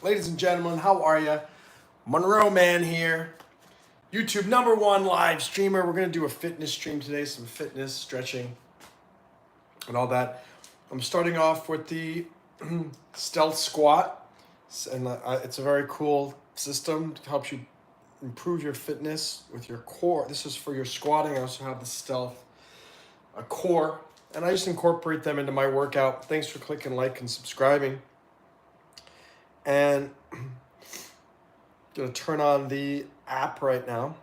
Ladies and gentlemen, how are you? Monroe Mann here, YouTube #1 live streamer. We're going to do a fitness stream today, some fitness, stretching, and all that. I'm starting off with the stealth squat, and it's a very cool system. It helps you improve your fitness with your core. This is for your squatting. I also have the stealth core, and I just incorporate them into my workout. Thanks for clicking like and subscribing. And I'm gonna turn on the app right now.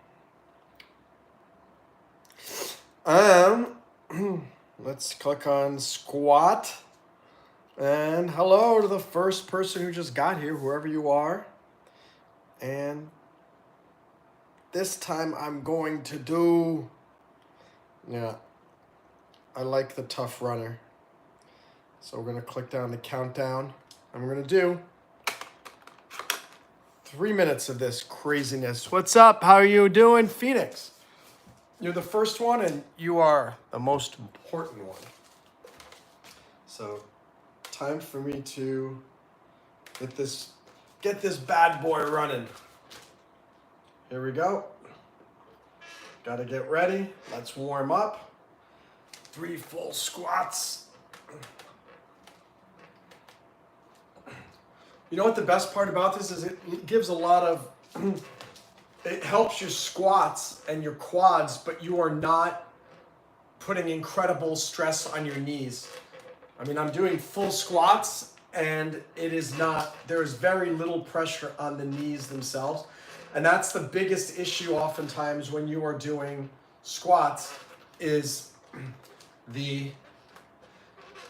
Let's click on squat. And hello to the first person who just got here, whoever you are. And this time I'm going to do, I like the tough runner. So we're gonna click down the countdown and we're gonna do 3 minutes of this craziness. What's up? How are you doing, Phoenix? You're the first one and you are the most important one. So time for me to get this bad boy running. Here we go. Gotta get ready. Let's warm up. 3 full squats. You know what the best part about this is? It gives a lot of, it helps your squats and your quads, but you are not putting incredible stress on your knees. I mean, I'm doing full squats and there is very little pressure on the knees themselves. And that's the biggest issue oftentimes when you are doing squats is the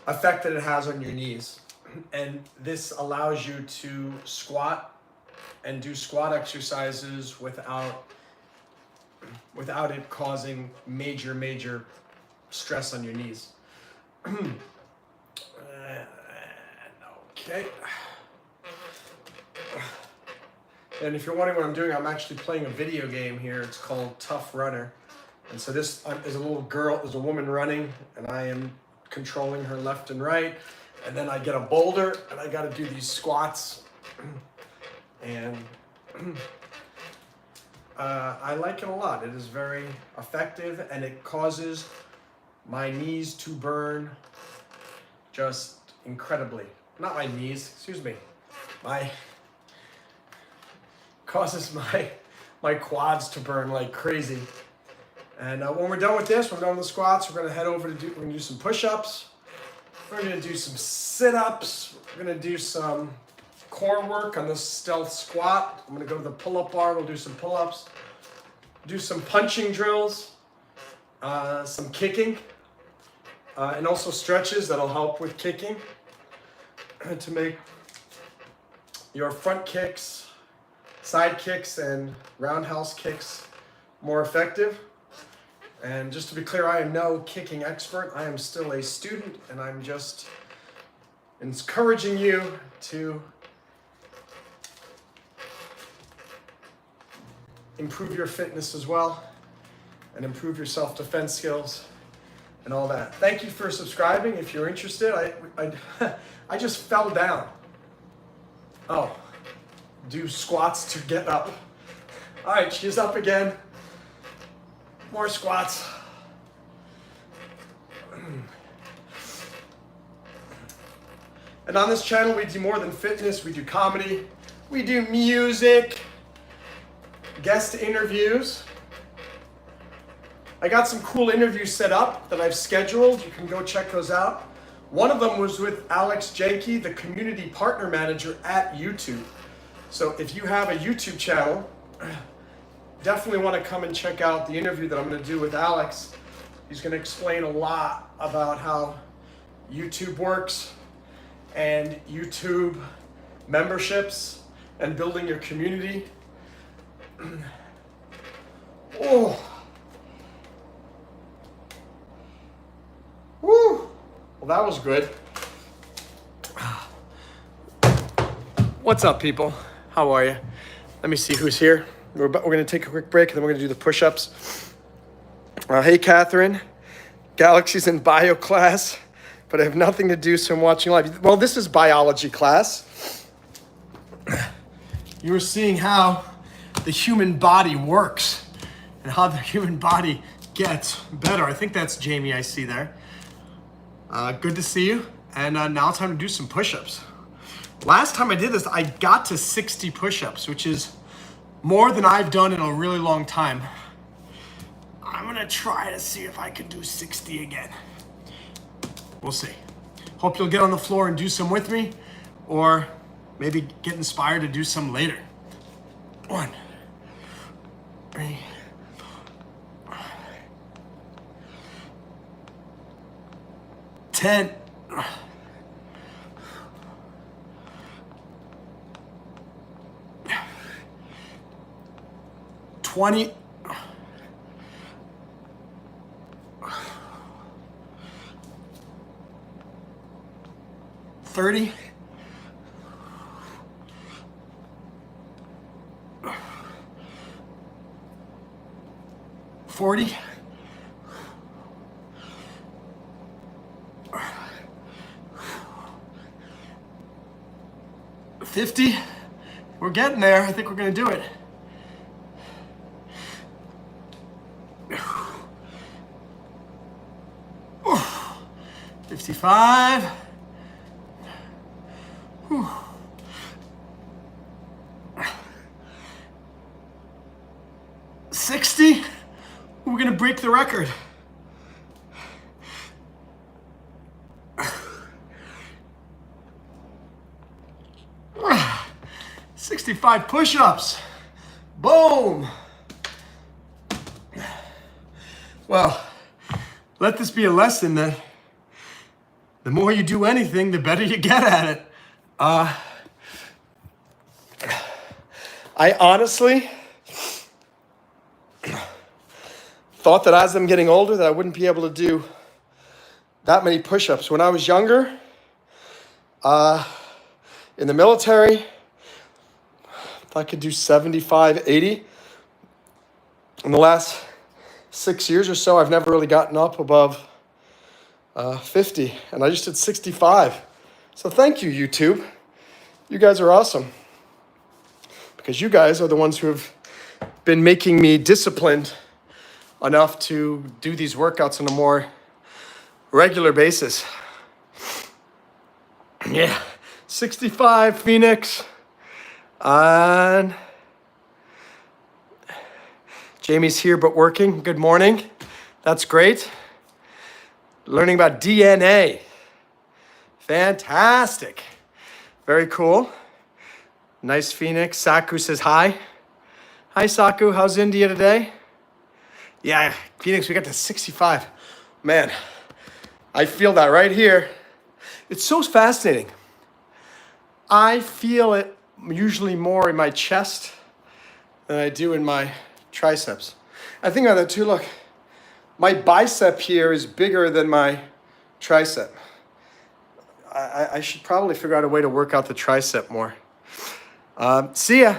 effect that it has on your knees. And this allows you to squat and do squat exercises without it causing major stress on your knees. Okay. And if you're wondering what I'm doing, I'm actually playing a video game here. It's called Tough Runner. And so this is a little girl, there's a woman running, and I am controlling her left and right. And then I get a boulder and I got to do these squats. And I like it a lot. It is very effective and it causes my knees to burn just incredibly. Not my knees, excuse me. Causes my quads to burn like crazy. And when we're done with this, we're done with the squats, we're going to head over we're going to do some push-ups. We're going to do some sit-ups. We're going to do some core work on this stealth squat. I'm going to go to the pull-up bar. We'll do some pull-ups. Do some punching drills. Some kicking. And also stretches that'll help with kicking. To make your front kicks, side kicks, and roundhouse kicks more effective. And just to be clear, I am no kicking expert. I am still a student, and I'm just encouraging you to improve your fitness as well and improve your self-defense skills and all that. Thank you for subscribing. If you're interested, I just fell down. Oh, do squats to get up. All right, she's up again. More squats. And on this channel, we do more than fitness. We do comedy. We do music. Guest interviews. I got some cool interviews set up that I've scheduled. You can go check those out. One of them was with Alex Janke, the community partner manager at YouTube. So if you have a YouTube channel, definitely want to come and check out the interview that I'm going to do with Alex. He's going to explain a lot about how YouTube works and YouTube memberships and building your community. Oh. Woo. Well, that was good. What's up, people? How are you? Let me see who's here. We're going to take a quick break, and then we're going to do the push-ups. Hey, Catherine. Galaxy's in bio class, but I have nothing to do, so I'm watching live. Well, this is biology class. you were seeing how the human body works and how the human body gets better. I think that's Jamie I see there. Good to see you. And now it's time to do some push-ups. Last time I did this, I got to 60 push-ups, which is more than I've done in a really long time. I'm gonna try to see if I can do 60 again. We'll see. Hope you'll get on the floor and do some with me, or maybe get inspired to do some later. 1, 3, 10. 20. 30. 40. 50. We're getting there. I think we're gonna do it. 55. 60. We're gonna break the record. 65 push-ups. Boom. Well, let this be a lesson that the more you do anything, the better you get at it. I honestly thought that as I'm getting older that I wouldn't be able to do that many push-ups. When I was younger, in the military, I could do 75, 80. In the last 6 years or so, I've never really gotten up above 50, and I just did 65. So thank you, YouTube. You guys are awesome, because you guys are the ones who have been making me disciplined enough to do these workouts on a more regular basis. Yeah, 65, Phoenix. And Jamie's here but working. Good morning. That's great. Learning about DNA. Fantastic. Very cool. Nice, Phoenix. Saku says hi. Hi, Saku. How's India today? Yeah, Phoenix, we got to 65. Man, I feel that right here. It's so fascinating. I feel it usually more in my chest than I do in my triceps. I think about that too. Look, my bicep here is bigger than my tricep. I should probably figure out a way to work out the tricep more. See ya.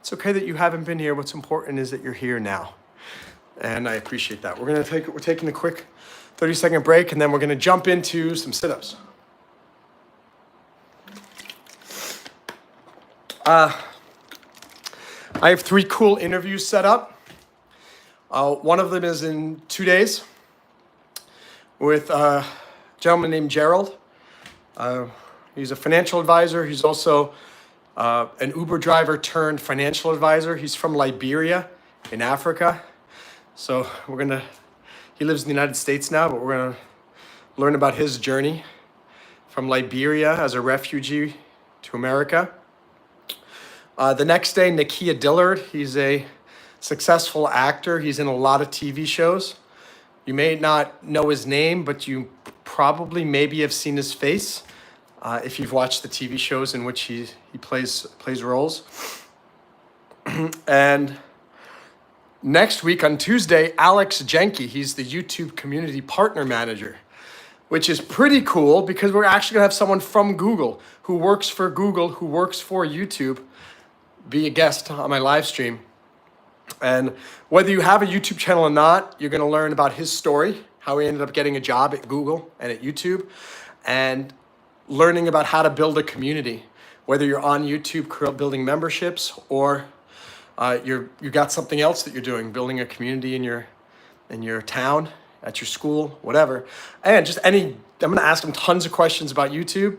It's okay that you haven't been here. What's important is that you're here now. And I appreciate that. We're taking a quick 30-second break, and then we're gonna jump into some sit-ups. I have 3 cool interviews set up. One of them is in 2 days with a gentleman named Gerald. He's a financial advisor. He's also an Uber driver turned financial advisor. He's from Liberia in Africa. So he lives in the United States now, but we're gonna learn about his journey from Liberia as a refugee to America. The next day, Nakia Dillard. He's a successful actor. He's in a lot of TV shows. You may not know his name, but you probably maybe have seen his face if you've watched the TV shows in which he plays roles. And next week on Tuesday, Alex Jenke. He's the YouTube Community Partner Manager, which is pretty cool because we're actually gonna have someone from Google who works for Google, who works for YouTube, be a guest on my live stream. And whether you have a YouTube channel or not, you're gonna learn about his story, how he ended up getting a job at Google and at YouTube, and learning about how to build a community whether you're on YouTube building memberships or you got something else that you're doing, building a community in your town, at your school, whatever. And just I'm gonna ask them tons of questions about YouTube,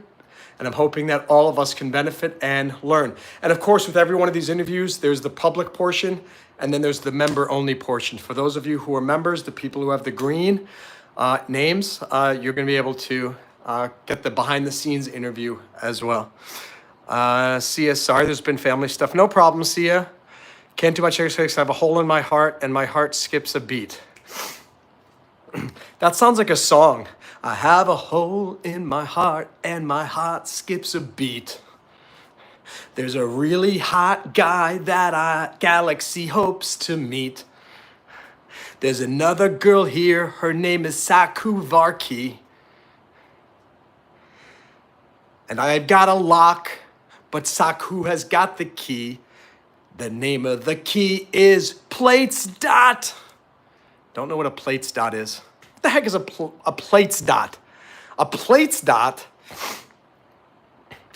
and I'm hoping that all of us can benefit and learn. And of course, with every one of these interviews, there's the public portion, and then there's the member-only portion. For those of you who are members, the people who have the green names, you're gonna be able to get the behind-the-scenes interview as well. Sia, sorry, there's been family stuff. No problem, Sia. Can't do much exercise. I have a hole in my heart, and my heart skips a beat. That sounds like a song. I have a hole in my heart and my heart skips a beat. There's a really hot guy that Galaxy hopes to meet. There's another girl here, her name is Saku Varki. And I've got a lock, but Saku has got the key. The name of the key is Plates Dot. Don't know what a Plates Dot is. What the heck is a Plates Dot? A Plates Dot?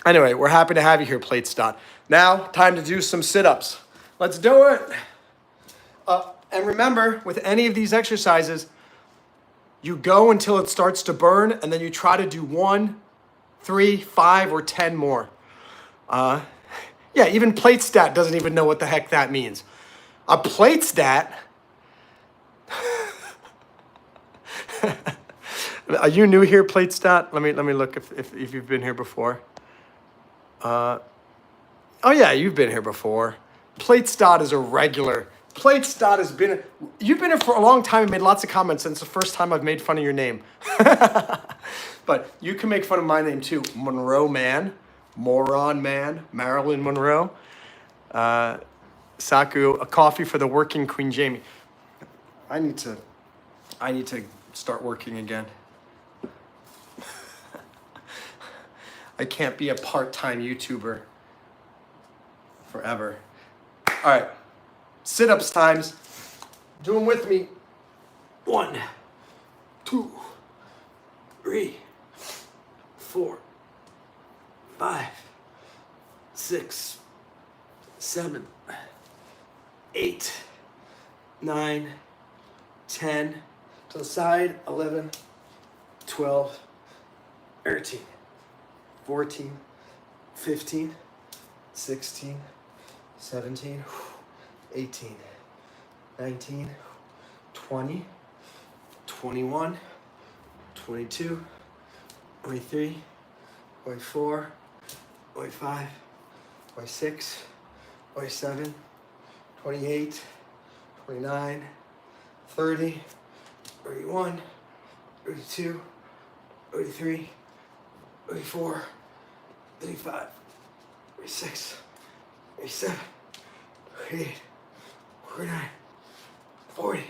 Anyway, we're happy to have you here, Plates Dot. Now, time to do some sit-ups. Let's do it. And remember, with any of these exercises, you go until it starts to burn, and then you try to do 1, 3, 5, or 10 more. Yeah, even Plate Stat doesn't even know what the heck that means. A Plate Stat? Are you new here, Plate Stat? Let me look if you've been here before. Oh yeah, you've been here before. Plate Stat is a regular. Plate Stat has been. You've been here for a long time and made lots of comments, and it's the first time I've made fun of your name. But you can make fun of my name too. Monroe Mann, Moron Man, Marilyn Monroe. Saku, a coffee for the working Queen Jamie. I need to start working again. I can't be a part-time YouTuber forever. All right, sit-ups times. Do them with me. 1, 2, 3, 4, 5, 6, 7, 8, 9, 10, to the side, 11, 12, 13, 14, 15, 16, 17, 18, 19, 20, 21, 22, 23, 24, 25, 26, 27, 28, 29, 30, 31, 32, 33, 34, 35, 36, 37, 38, 39, 40,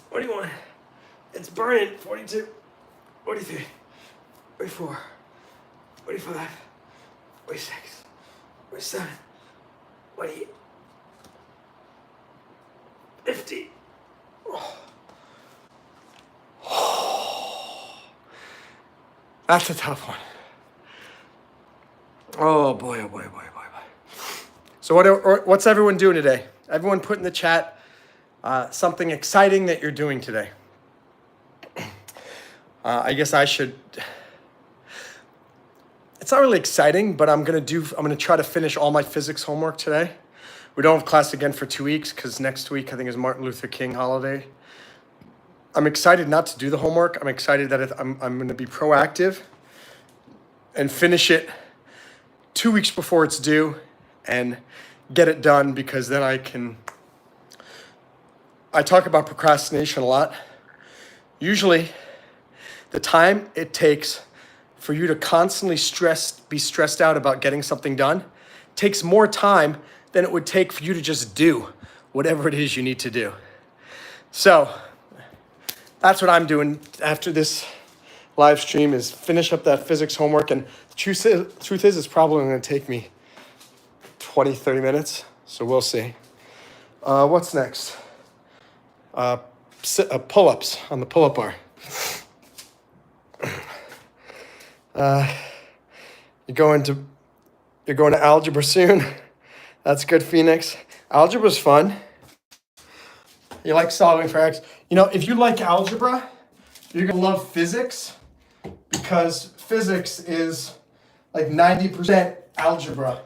41. It's burning. 42, 43, 44, 45, 46, 47, 48, 50. That's a tough one. Oh boy, oh boy, oh boy, oh boy, oh boy. So what's everyone doing today? Everyone put in the chat something exciting that you're doing today. I guess I should. It's not really exciting, but I'm gonna try to finish all my physics homework today. We don't have class again for 2 weeks because next week I think is Martin Luther King holiday. I'm excited not to do the homework. I'm excited that I'm going to be proactive and finish it 2 weeks before it's due and get it done, because then I talk about procrastination a lot. Usually the time it takes for you to constantly be stressed out about getting something done takes more time than it would take for you to just do whatever it is you need to do. So that's what I'm doing after this live stream, is finish up that physics homework. And the truth is it's probably going to take me 20, 30 minutes. So we'll see. What's next? Pull-ups on the pull-up bar. You go into You're going to algebra soon. That's good, Phoenix. Algebra's fun. You like solving for X. You know, if you like algebra, you're going to love physics because physics is like 90% algebra.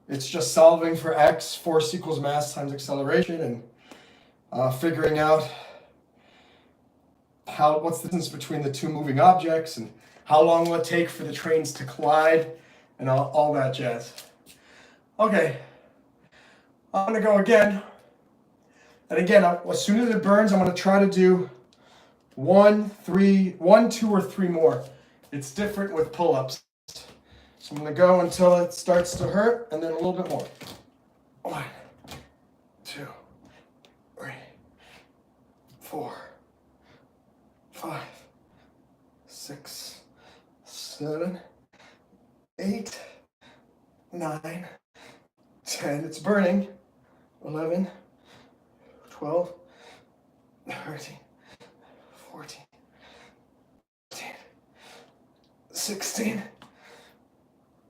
It's just solving for X, force equals mass times acceleration, and figuring out what's the distance between the two moving objects and how long will it take for the trains to collide and all that jazz. Okay, I'm gonna go again. And again, as soon as it burns, I'm gonna try to do 1, 2, or 3 more. It's different with pull-ups. So I'm gonna go until it starts to hurt and then a little bit more. 1, 2, 3, 4, 5, 6, 7, 8, 9, 10. It's burning. 11, 12, 13, 14, 15, 16,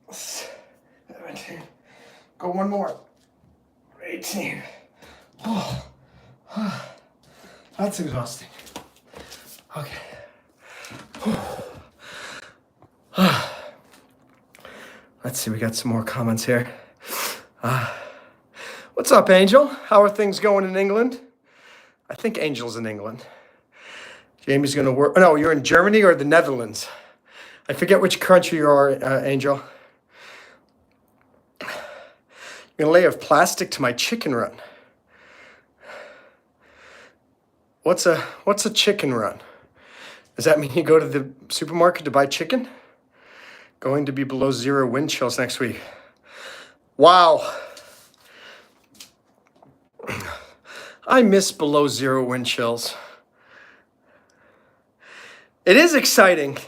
17. Go one more. 18. Oh, that's exhausting. Okay. Let's see, we got some more comments here. What's up, Angel? How are things going in England? I think Angel's in England. Jamie's going to work. Oh, no, you're in Germany or the Netherlands. I forget which country you are, Angel. You're going to lay of plastic to my chicken run. What's a chicken run? Does that mean you go to the supermarket to buy chicken? Going to be below 0 wind chills next week. Wow. I miss below 0 wind chills. It is exciting.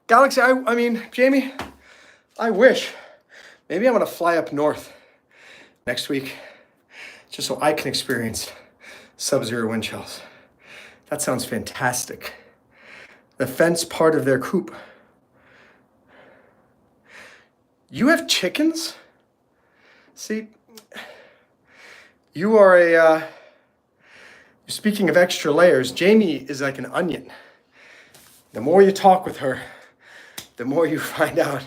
Galaxy, I mean, Jamie, I wish. Maybe I'm going to fly up north next week just so I can experience sub-zero wind chills. That sounds fantastic. The fence part of their coop. You have chickens? See, you are speaking of extra layers, Jamie is like an onion. The more you talk with her, the more you find out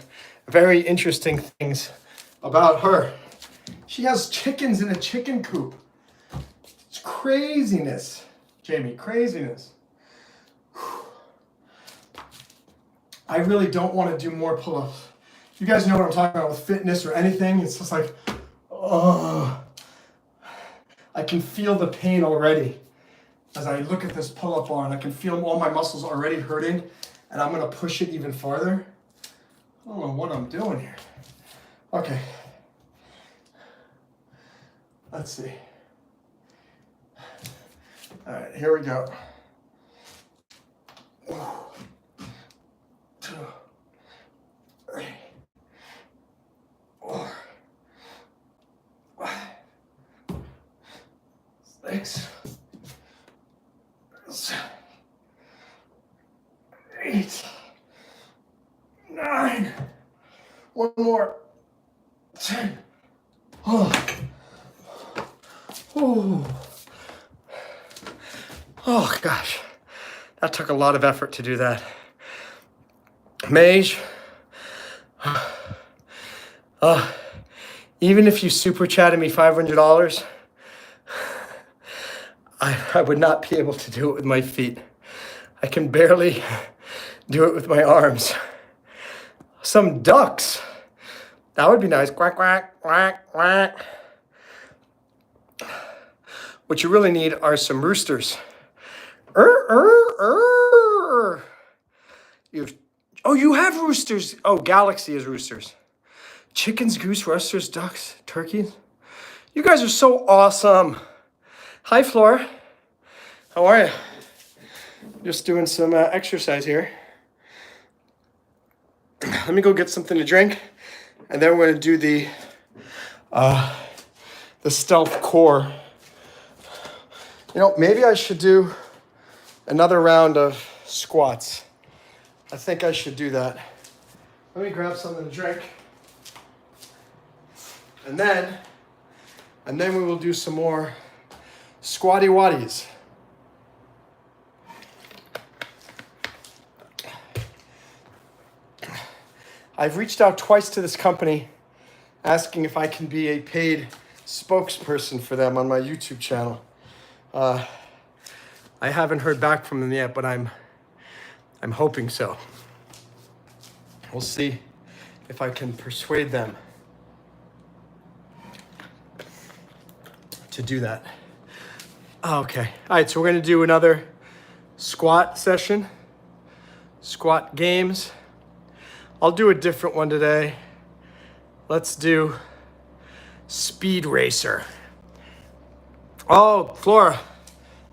very interesting things about her. She has chickens in a chicken coop. It's craziness, Jamie, craziness. I really don't want to do more pull-ups. You guys know what I'm talking about with fitness or anything. It's just like, oh, I can feel the pain already. As I look at this pull-up bar and I can feel all my muscles already hurting and I'm going to push it even farther. I don't know what I'm doing here. Okay. Let's see. All right, here we go. 1, 2, 3, 4, 5, 6, 7, 8, 9. One more. 10. Oh. Oh gosh, that took a lot of effort to do that. Mage, even if you super chatted me $500, I would not be able to do it with my feet. I can barely do it with my arms. Some ducks, that would be nice. Quack, quack, quack, quack. What you really need are some roosters. You have roosters. Oh, Galaxy has roosters. Chickens, goose, roosters, ducks, turkeys. You guys are so awesome. Hi, Flora. How are you? Just doing some exercise here. Let me go get something to drink, and then we're going to do the stealth core. You know, maybe I should do another round of squats. I think I should do that. Let me grab something to drink. And then we will do some more squatty waddies. I've reached out twice to this company asking if I can be a paid spokesperson for them on my YouTube channel. I haven't heard back from them yet, but I'm hoping so. We'll see if I can persuade them to do that. Okay. All right, so we're going to do another squat session, squat games. I'll do a different one today. Let's do Speed Racer. Oh, Flora,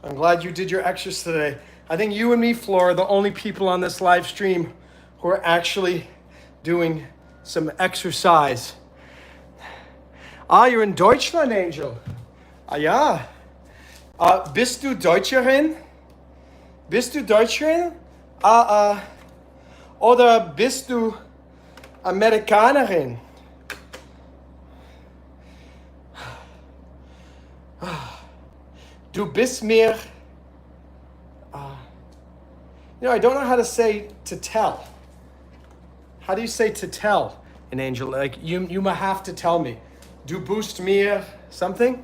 I'm glad you did your exercise today. I think you and me, Flora, are the only people on this live stream who are actually doing some exercise. Ah, you're in Deutschland, Angel. Ah, ja. Bist du Deutscherin? Bist du Deutscherin? Oder bist du Amerikanerin? Du bist mir... I don't know how to say to tell. How do you say to tell in Angel? Like, you might have to tell me. Du bist mir something?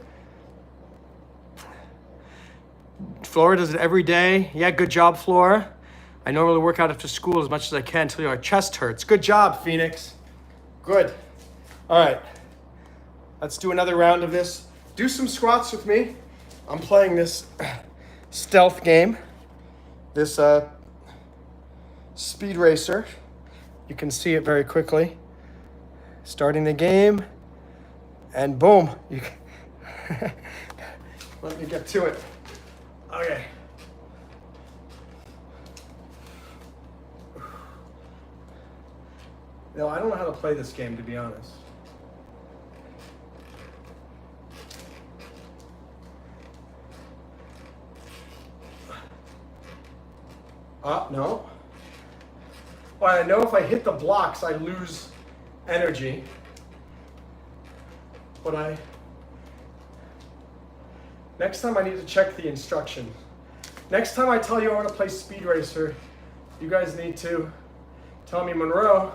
Flora does it every day. Yeah, good job, Flora. I normally work out after school as much as I can until our chest hurts. Good job, Phoenix. Good. All right. Let's do another round of this. Do some squats with me. I'm playing this stealth game. This Speed Racer. You can see it very quickly. Starting the game. And boom. Let me get to it. Okay. No, I don't know how to play this game, to be honest. No. Well, I know if I hit the blocks, I lose energy. But next time I need to check the instructions. Next time I tell you I want to play Speed Racer, you guys need to tell me, Monroe,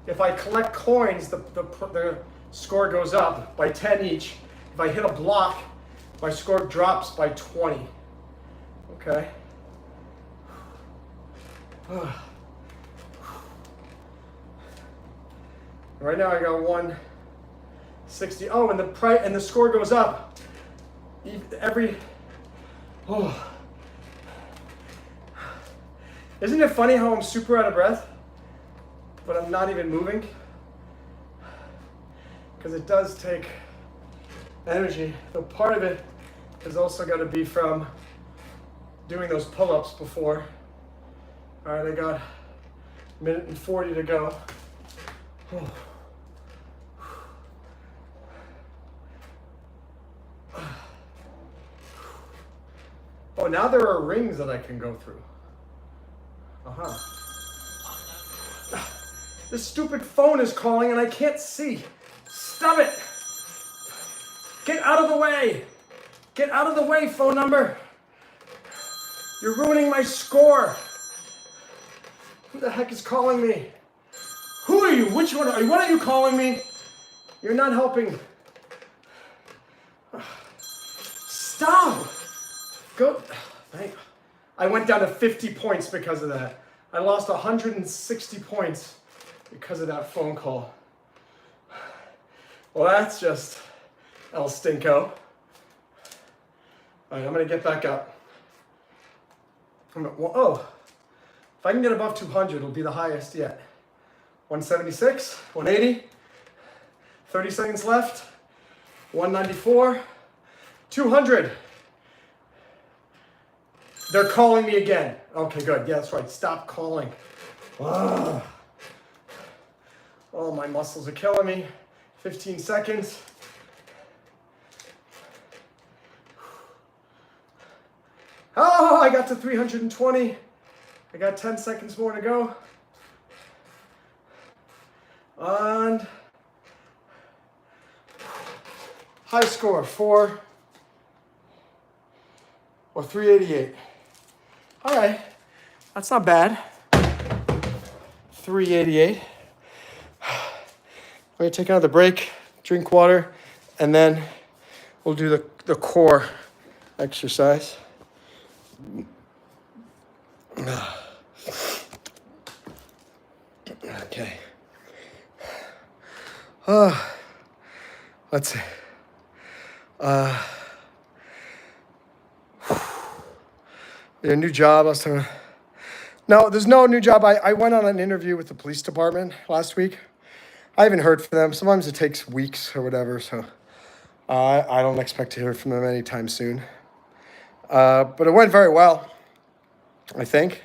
if I collect coins, the score goes up by 10 each. If I hit a block, my score drops by 20. Okay. Right now I got 160. Oh, and the score goes up every. Oh. Isn't it funny how I'm super out of breath, but I'm not even moving? Because it does take energy. So part of it is also got to be from doing those pull-ups before. All right, I got 1:40 to go. Oh, now there are rings that I can go through. This stupid phone is calling and I can't see. Stop it! Get out of the way! Get out of the way, phone number! You're ruining my score! Who the heck is calling me? Who are you? Which one are you? What are you calling me? You're not helping. Stop! Go. I went down to 50 points because of that. I lost 160 points because of that phone call. Well, that's just El Stinko. All right, I'm going to get back up. If I can get above 200, it'll be the highest yet. 176, 180, 30 seconds left, 194, 200. They're calling me again. Okay, good. Yeah, that's right. Stop calling. Oh, my muscles are killing me. 15 seconds. Oh, I got to 320. I got 10 seconds more to go. And High score, 4 or 388. All right, that's not bad. 388. We're gonna take another break, drink water, and then we'll do the core exercise. Okay. Let's see. A new job. No, there's no new job. I went on an interview with the police department last week. I haven't heard from them. Sometimes it takes weeks or whatever, so I don't expect to hear from them anytime soon. But it went very well, I think.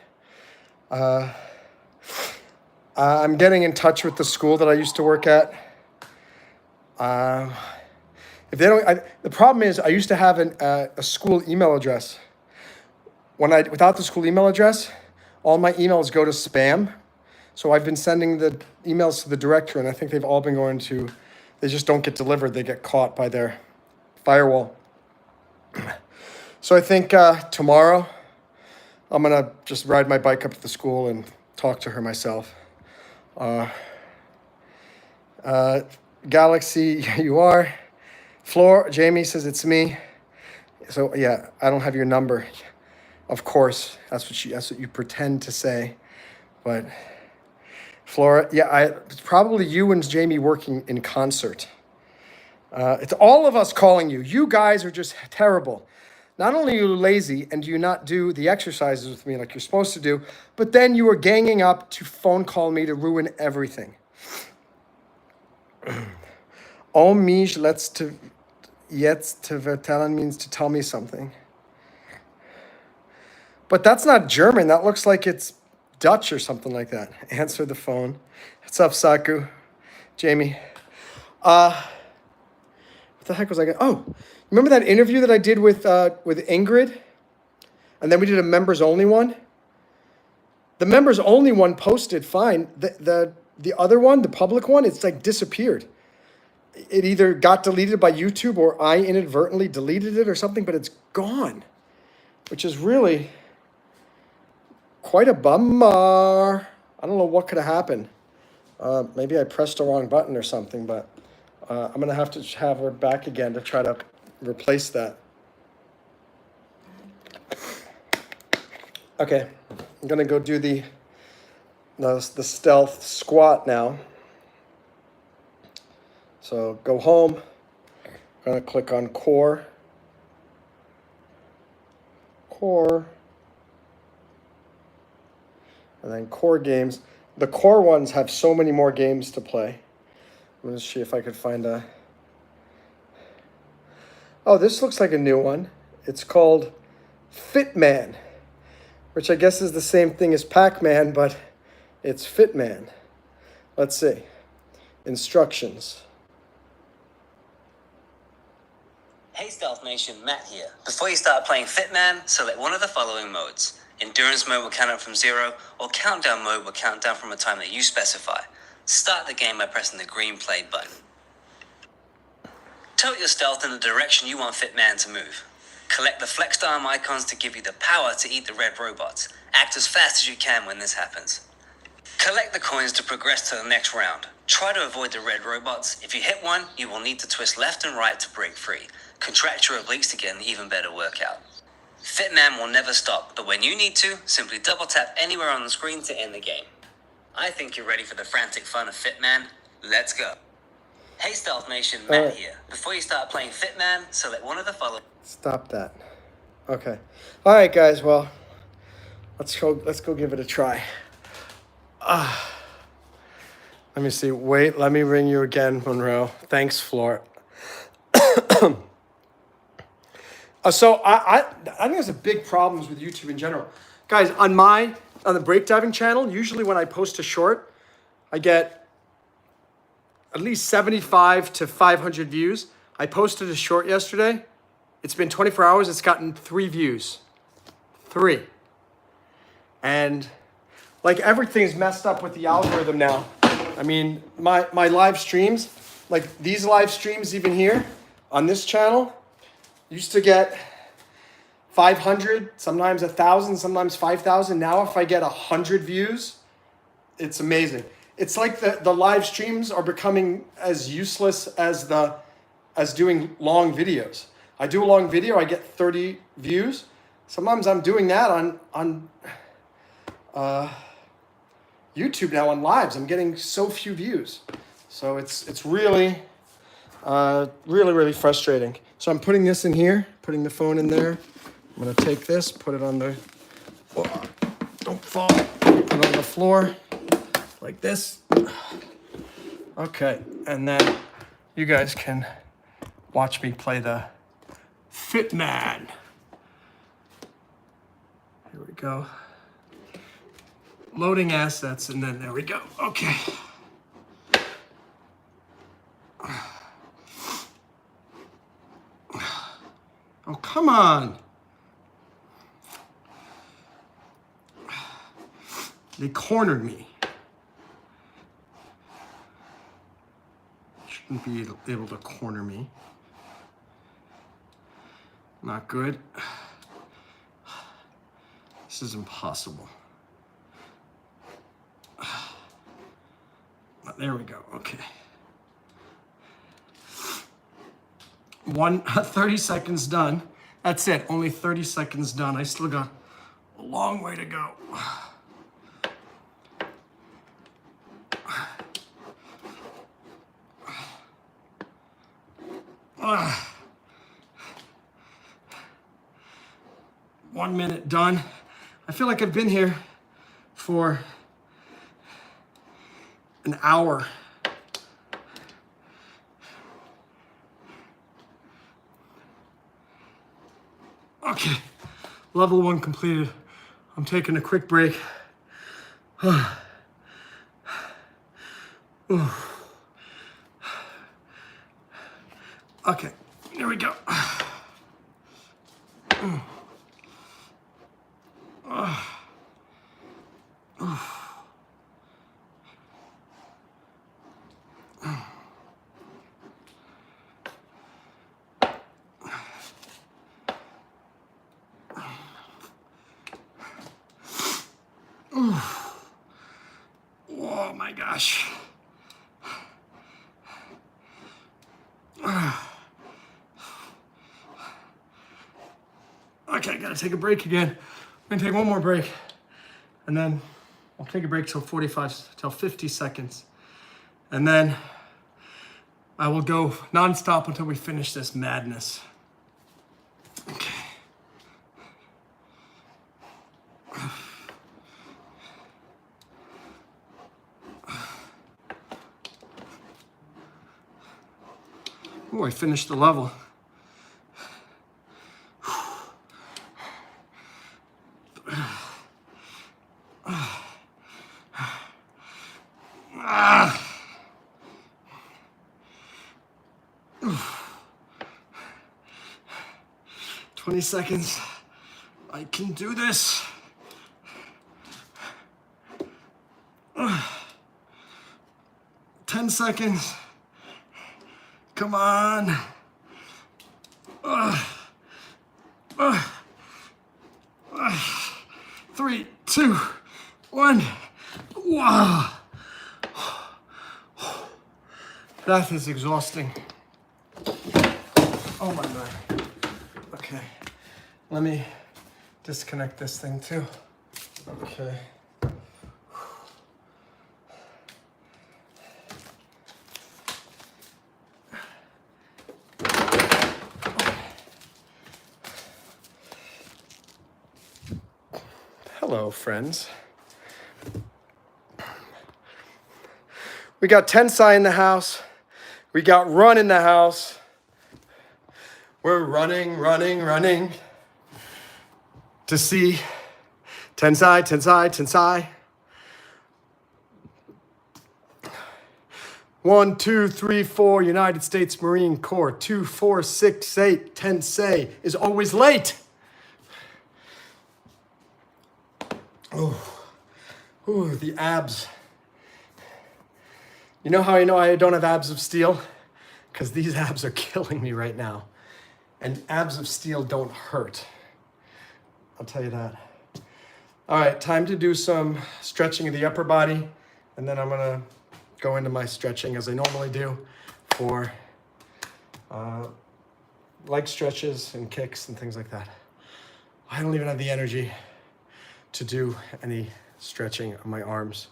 I'm getting in touch with the school that I used to work at. If they don't, the problem is I used to have a school email address. Without the school email address, all my emails go to spam. So I've been sending the emails to the director, and I think they've all been going to. They just don't get delivered. They get caught by their firewall. So I think tomorrow I'm gonna just ride my bike up to the school and talk to her myself. Galaxy, you are. Jamie says it's me. So yeah, I don't have your number. Of course, that's what you pretend to say. But Flora, yeah, it's probably you and Jamie working in concert. It's all of us calling you. You guys are just terrible. Not only are you lazy and do you not do the exercises with me like you're supposed to do, but then you are ganging up to phone call me to ruin everything. Oh, mich jetzt to vertellen means to tell me something. But that's not German. That looks like it's Dutch or something like that. Answer the phone. What's up, Saku? Jamie. What the heck was I going to... Oh, remember that interview that I did with Ingrid? And then we did a members-only one? The members-only one posted fine. The other one, the public one, it's like disappeared. It either got deleted by YouTube or I inadvertently deleted it or something, but it's gone. Which is really quite a bummer. I don't know what could have happened. Maybe I pressed the wrong button or something, but I'm going to have her back again to try to replace that. Okay, I'm going to go do the stealth squat now. So go home. I'm going to click on core. Core. And then core games. The core ones have so many more games to play. Let me see if I could find a... Oh, this looks like a new one. It's called Fitman, which I guess is the same thing as Pac-Man, but it's Fitman. Let's see. Instructions. Hey Stealth Nation, Matt here. Before you start playing Fitman, select one of the following modes. Endurance mode will count up from 0, or countdown mode will count down from a time that you specify. Start the game by pressing the green play button. Tilt your stealth in the direction you want Fitman to move. Collect the flexed arm icons to give you the power to eat the red robots. Act as fast as you can when this happens. Collect the coins to progress to the next round. Try to avoid the red robots. If you hit one, you will need to twist left and right to break free. Contract your obliques to get an even better workout. Fitman will never stop, but when you need to, simply double tap anywhere on the screen to end the game. I think you're ready for the frantic fun of Fitman. Let's go. Hey Stealth Nation, Matt here. Before you start playing Fitman, select one of the following. Stop that. Okay. All right, guys. Well, let's go give it a try. Let me see. Wait, let me ring you again, Monroe. Thanks, Floor. So I think there's a big problems with YouTube in general. Guys, on the breakdiving channel, usually when I post a short, I get at least 75 to 500 views. I posted a short yesterday. It's been 24 hours. It's gotten 3 views. 3. And like everything's messed up with the algorithm now. I mean, my live streams, like these live streams even here, on this channel, used to get 500, sometimes 1,000, sometimes 5,000. Now if I get 100 views, it's amazing. It's like the live streams are becoming as useless as doing long videos. I do a long video, I get 30 views. Sometimes I'm doing that on YouTube now on lives. I'm getting so few views. So it's really, really frustrating. So I'm putting this in here, putting the phone in there. I'm gonna take this, put it on the, oh, don't fall, put it on the floor like this. Okay, and then you guys can watch me play the Fit Man. Here we go. Loading assets, and then there we go. Okay. Oh, come on. They cornered me. Shouldn't be able to corner me. Not good. This is impossible. There we go. Okay. 30 seconds done. That's it. Only 30 seconds done. I still got a long way to go. Ah. 1 minute done. I feel like I've been here for an hour. Okay, level 1 completed. I'm taking a quick break. Okay, here we go. Oh my gosh. Okay, I gotta take a break again. I'm gonna take one more break, and then I'll take a break till 50 seconds. And then I will go nonstop until we finish this madness. Okay. Oh, I finished the level. Ah. 20 seconds. I can do this. 10 seconds. Come on. 3, 2, 1. Wow. That is exhausting. Oh my God. Okay. Let me disconnect this thing too. Okay. Hello, friends. We got Tensai in the house. We got Run in the house. We're running to see Tensai. 1, 2, 3, 4, United States Marine Corps. 2, 4, 6, 8, Tensai is always late. Ooh, the abs. You know how I know I don't have abs of steel? because these abs are killing me right now. And abs of steel don't hurt. I'll tell you that. All right, time to do some stretching of the upper body, and then I'm gonna go into my stretching as I normally do for leg stretches and kicks and things like that. I don't even have the energy to do any stretching on my arms.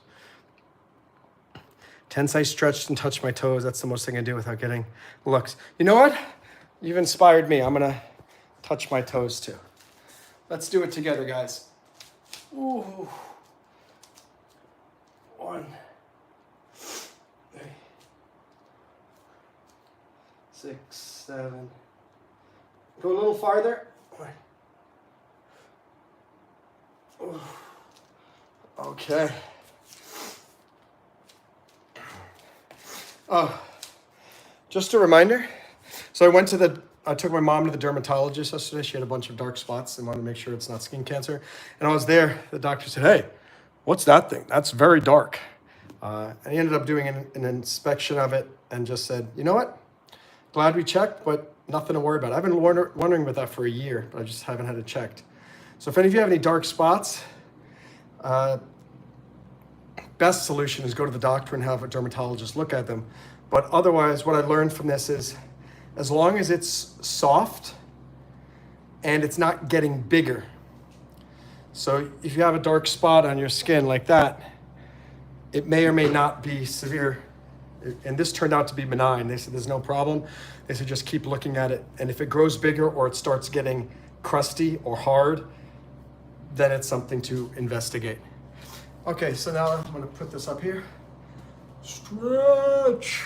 Tense I stretched and touched my toes. That's the most thing I do without getting looks. You know what? You've inspired me. I'm gonna touch my toes too. Let's do it together, guys. Ooh. 1, 3, 6, 7. Go a little farther. Ooh. Okay. Oh, just a reminder. So I took my mom to the dermatologist yesterday. She had a bunch of dark spots and wanted to make sure it's not skin cancer. And I was there. The doctor said, "Hey, what's that thing? That's very dark." And he ended up doing an inspection of it and just said, "You know what? Glad we checked, but nothing to worry about." I've been wondering about that for a year, but I just haven't had it checked. So if any of you have any dark spots, best solution is go to the doctor and have a dermatologist look at them. But otherwise, what I learned from this is, as long as it's soft and it's not getting bigger. So if you have a dark spot on your skin like that, it may or may not be severe. And this turned out to be benign. They said there's no problem. They said just keep looking at it. And if it grows bigger or it starts getting crusty or hard, then it's something to investigate. Okay, so now I'm gonna put this up here. Stretch.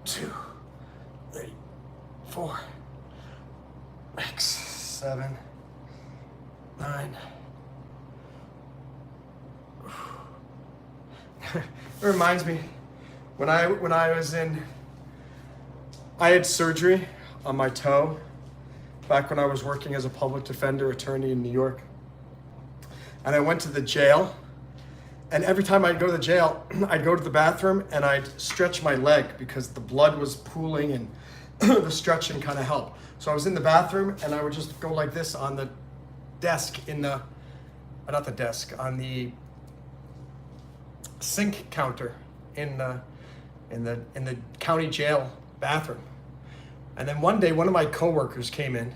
2, 3, 4, 6, 7, 9. It reminds me, when I was I had surgery on my toe back when I was working as a public defender attorney in New York. And I went to the jail, and every time I'd go to the jail, I'd go to the bathroom and I'd stretch my leg because the blood was pooling and the stretching kind of helped. So I was in the bathroom and I would just go like this on the desk on the sink counter in the county jail bathroom. And then one day, one of my coworkers came in,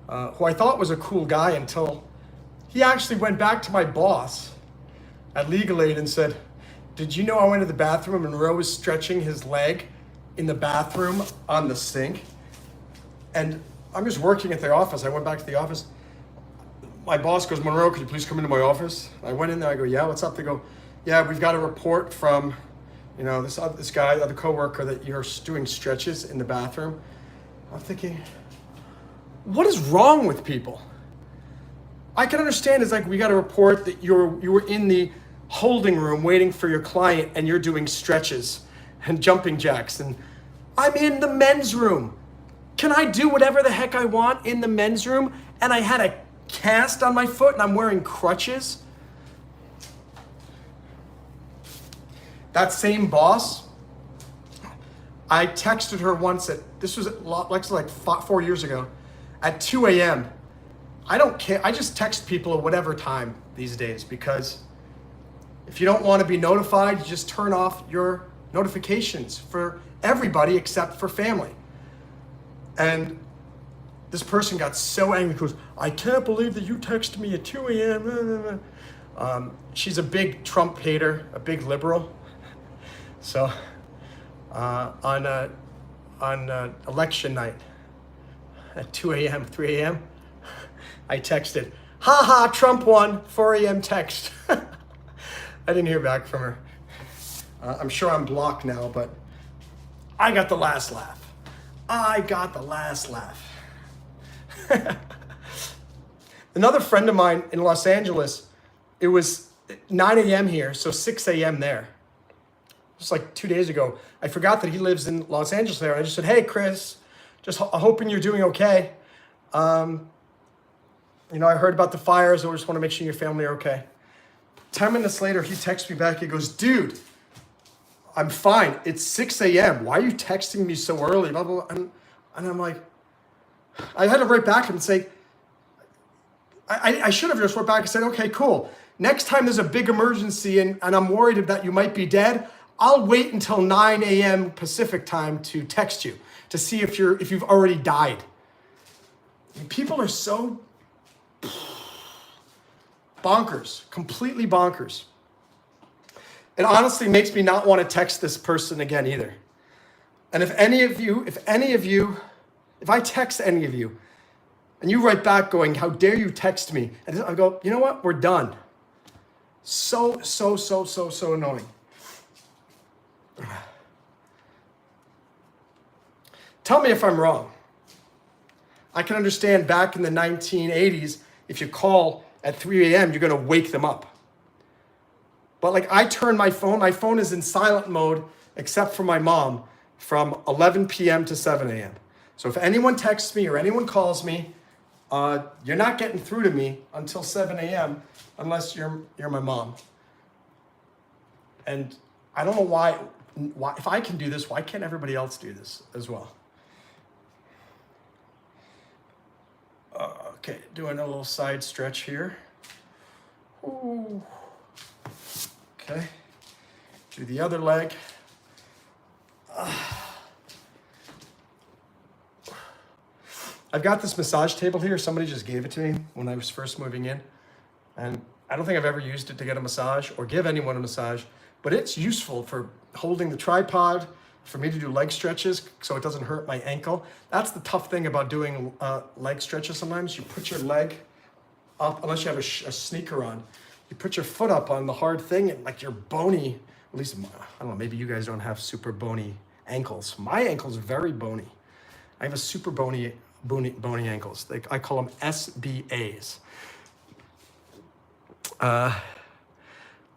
who I thought was a cool guy until he actually went back to my boss at Legal Aid and said, "Did you know I went to the bathroom and Monroe was stretching his leg in the bathroom on the sink?" And I'm just working at the office. I went back to the office. My boss goes, "Monroe, could you please come into my office?" I went in there. I go, "Yeah, what's up?" They go, "Yeah, we've got a report from, this guy, the coworker, that you're doing stretches in the bathroom." I'm thinking, what is wrong with people? I can understand it's like we got a report that you were in the holding room waiting for your client and you're doing stretches and jumping jacks, and I'm in the men's room. Can I do whatever the heck I want in the men's room? And I had a cast on my foot and I'm wearing crutches. That same boss, I texted her once this was like 4 years ago, at 2 a.m. I don't care. I just text people at whatever time these days, because if you don't want to be notified, you just turn off your notifications for everybody except for family. And this person got so angry. He goes, "I can't believe that you texted me at 2 a.m. She's a big Trump hater, a big liberal. So on election night at 2 a.m., 3 a.m., I texted, "Ha ha, Trump won," 4 a.m. text. I didn't hear back from her. I'm sure I'm blocked now, but I got the last laugh. Another friend of mine in Los Angeles, it was 9 a.m. here, so 6 a.m. there. Just like 2 days ago, I forgot that he lives in Los Angeles there. I just said, "Hey, Chris, just hoping you're doing okay. I heard about the fires. I just want to make sure your family are okay." 10 minutes later, he texts me back. He goes, "Dude, I'm fine. It's 6 a.m. Why are you texting me so early? Blah, blah, blah. And I'm like, I had to write back and say, I should have just wrote back and said, okay, cool. Next time there's a big emergency and I'm worried that you might be dead, I'll wait until 9 a.m. Pacific time to text you to see if you've already died. And people are so bonkers, completely bonkers. It honestly makes me not want to text this person again either. And if I text any of you and you write back going, how dare you text me? And I go, you know what? We're done. So annoying. Tell me if I'm wrong. I can understand back in the 1980s, if you call at 3 a.m., you're going to wake them up. But like I turn my phone is in silent mode, except for my mom, from 11 p.m. to 7 a.m. So if anyone texts me or anyone calls me, you're not getting through to me until 7 a.m. unless you're my mom. And I don't know why, if I can do this, why can't everybody else do this as well? Okay, doing a little side stretch here. Ooh. Okay, do the other leg. I've got this massage table here. Somebody just gave it to me when I was first moving in. And I don't think I've ever used it to get a massage or give anyone a massage, but it's useful for holding the tripod, for me to do leg stretches so it doesn't hurt my ankle. That's the tough thing about doing leg stretches sometimes. You put your leg up, unless you have a sneaker on, you put your foot up on the hard thing and like your bony, at least, I don't know, maybe you guys don't have super bony ankles. My ankle's very bony. I have a super bony ankles. I call them SBAs.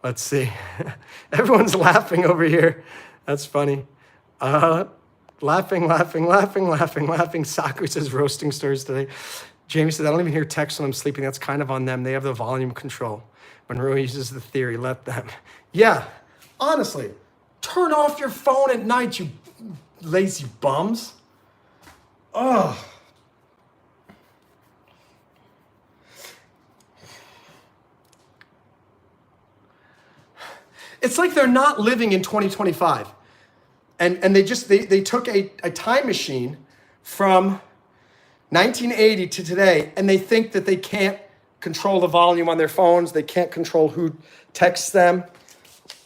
Let's see. Everyone's laughing over here. That's funny. Laughing. Saku says roasting stories today. Jamie says, I don't even hear text when I'm sleeping. That's kind of on them. They have the volume control. Monroe uses the theory, let them. Yeah, honestly, turn off your phone at night, you lazy bums. Ugh. It's like they're not living in 2025. And they took a time machine from 1980 to today, and they think that they can't control the volume on their phones. They can't control who texts them.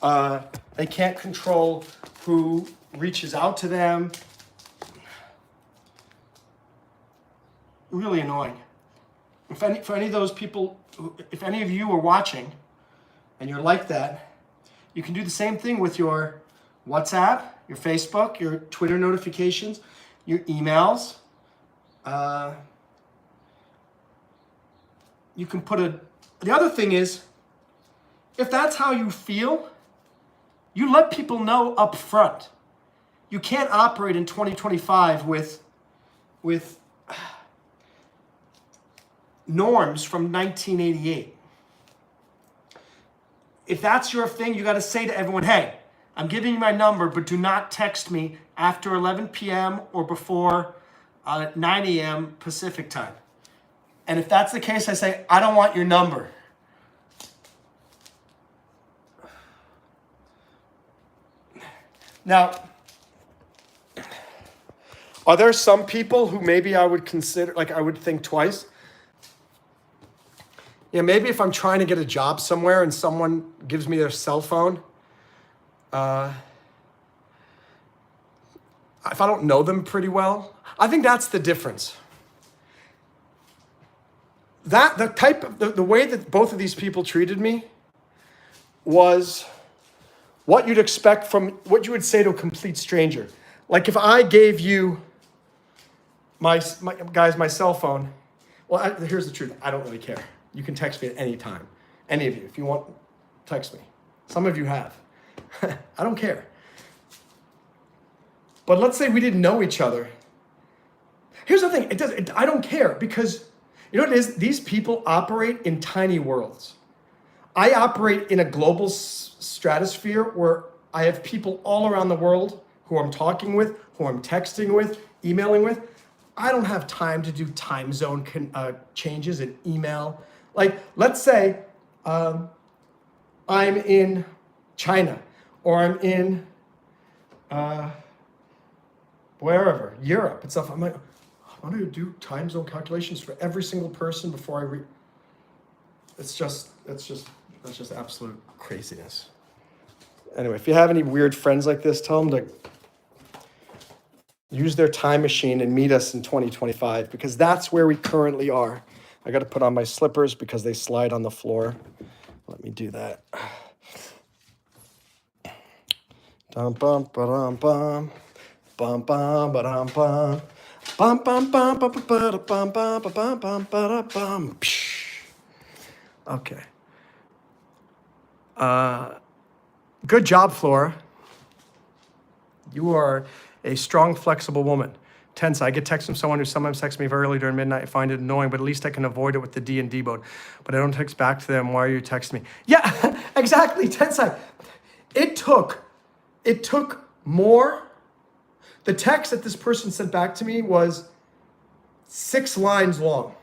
They can't control who reaches out to them. Really annoying. For any of those people, if any of you are watching and you're like that, you can do the same thing with your WhatsApp, your Facebook, your Twitter notifications, your emails. You can put the other thing is, if that's how you feel, you let people know up front. You can't operate in 2025 with norms from 1988. If that's your thing, you got to say to everyone, hey, I'm giving you my number, but do not text me after 11 p.m. or before 9 a.m. Pacific time. And if that's the case, I say, I don't want your number. Now, are there some people who maybe I would consider, like I would think twice? Yeah, maybe if I'm trying to get a job somewhere and someone gives me their cell phone, if I don't know them pretty well, I think that's the difference. The way that both of these people treated me was what you'd expect from, what you would say to a complete stranger. Like if I gave you my cell phone, well, here's the truth. I don't really care. You can text me at any time. Any of you, if you want, text me. Some of you have. I don't care. But let's say we didn't know each other. Here's the thing. I don't care because, you know what it is? These people operate in tiny worlds. I operate in a global stratosphere where I have people all around the world who I'm talking with, who I'm texting with, emailing with. I don't have time to do time zone changes in email. Like, let's say I'm in China, or I'm in wherever, Europe and stuff. I'm like, I want to do time zone calculations for every single person before I read. That's just absolute craziness. Anyway, if you have any weird friends like this, tell them to use their time machine and meet us in 2025, because that's where we currently are. I got to put on my slippers because they slide on the floor. Let me do that. Dum bum ba-dum bum. Bum bum ba-dum bum. Bum bum bum ba ba bum bum ba bum bum ba bum. Okay. Good job, Flora. You are a strong, flexible woman. Tense. I get texts from someone who sometimes texts me very early during midnight. I find it annoying, but at least I can avoid it with the D&D mode. But I don't text back to them. Why are you texting me? Yeah, exactly. Tense. It took more. The text that this person sent back to me was 6 lines long.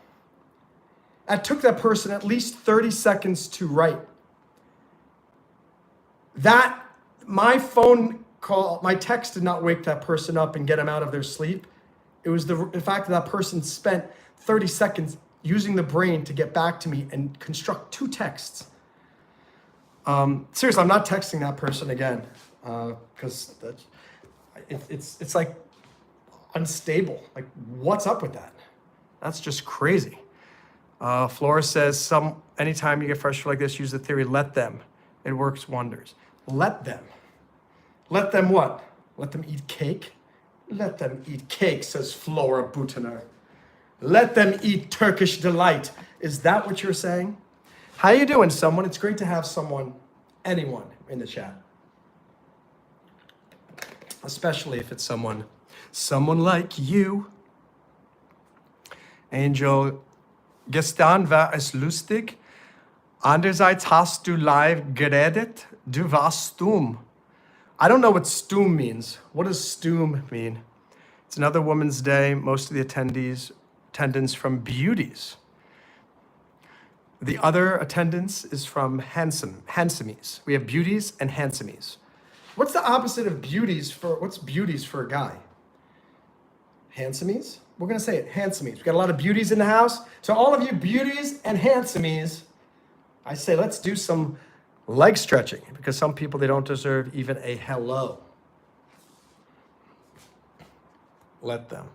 It took that person at least 30 seconds to write. My phone call, my text did not wake that person up and get them out of their sleep. It was the fact that person spent 30 seconds using the brain to get back to me and construct 2 texts. Seriously, I'm not texting that person again, because it's like unstable. Like, what's up with that? That's just crazy. Flora says, anytime you get frustrated like this, use the theory, let them. It works wonders. Let them. Let them what? Let them eat cake? Let them eat cake, says Flora Butiner. Let them eat Turkish delight. Is that what you're saying? How you doing, someone? It's great to have anyone in the chat. Especially if it's someone like you. Angel, gestern war es lustig. Andererseits hast du live geredet. Du warst stumm. I don't know what stumm means. What does stumm mean? It's another Women's Day. Most of the attendance from beauties. The other attendance is from handsomies. We have beauties and handsomies. What's the opposite of what's beauties for a guy? Handsomies? We're going to say it, handsomies. We got a lot of beauties in the house. So all of you beauties and handsomies, I say let's do some leg stretching, because some people, they don't deserve even a hello. Let them.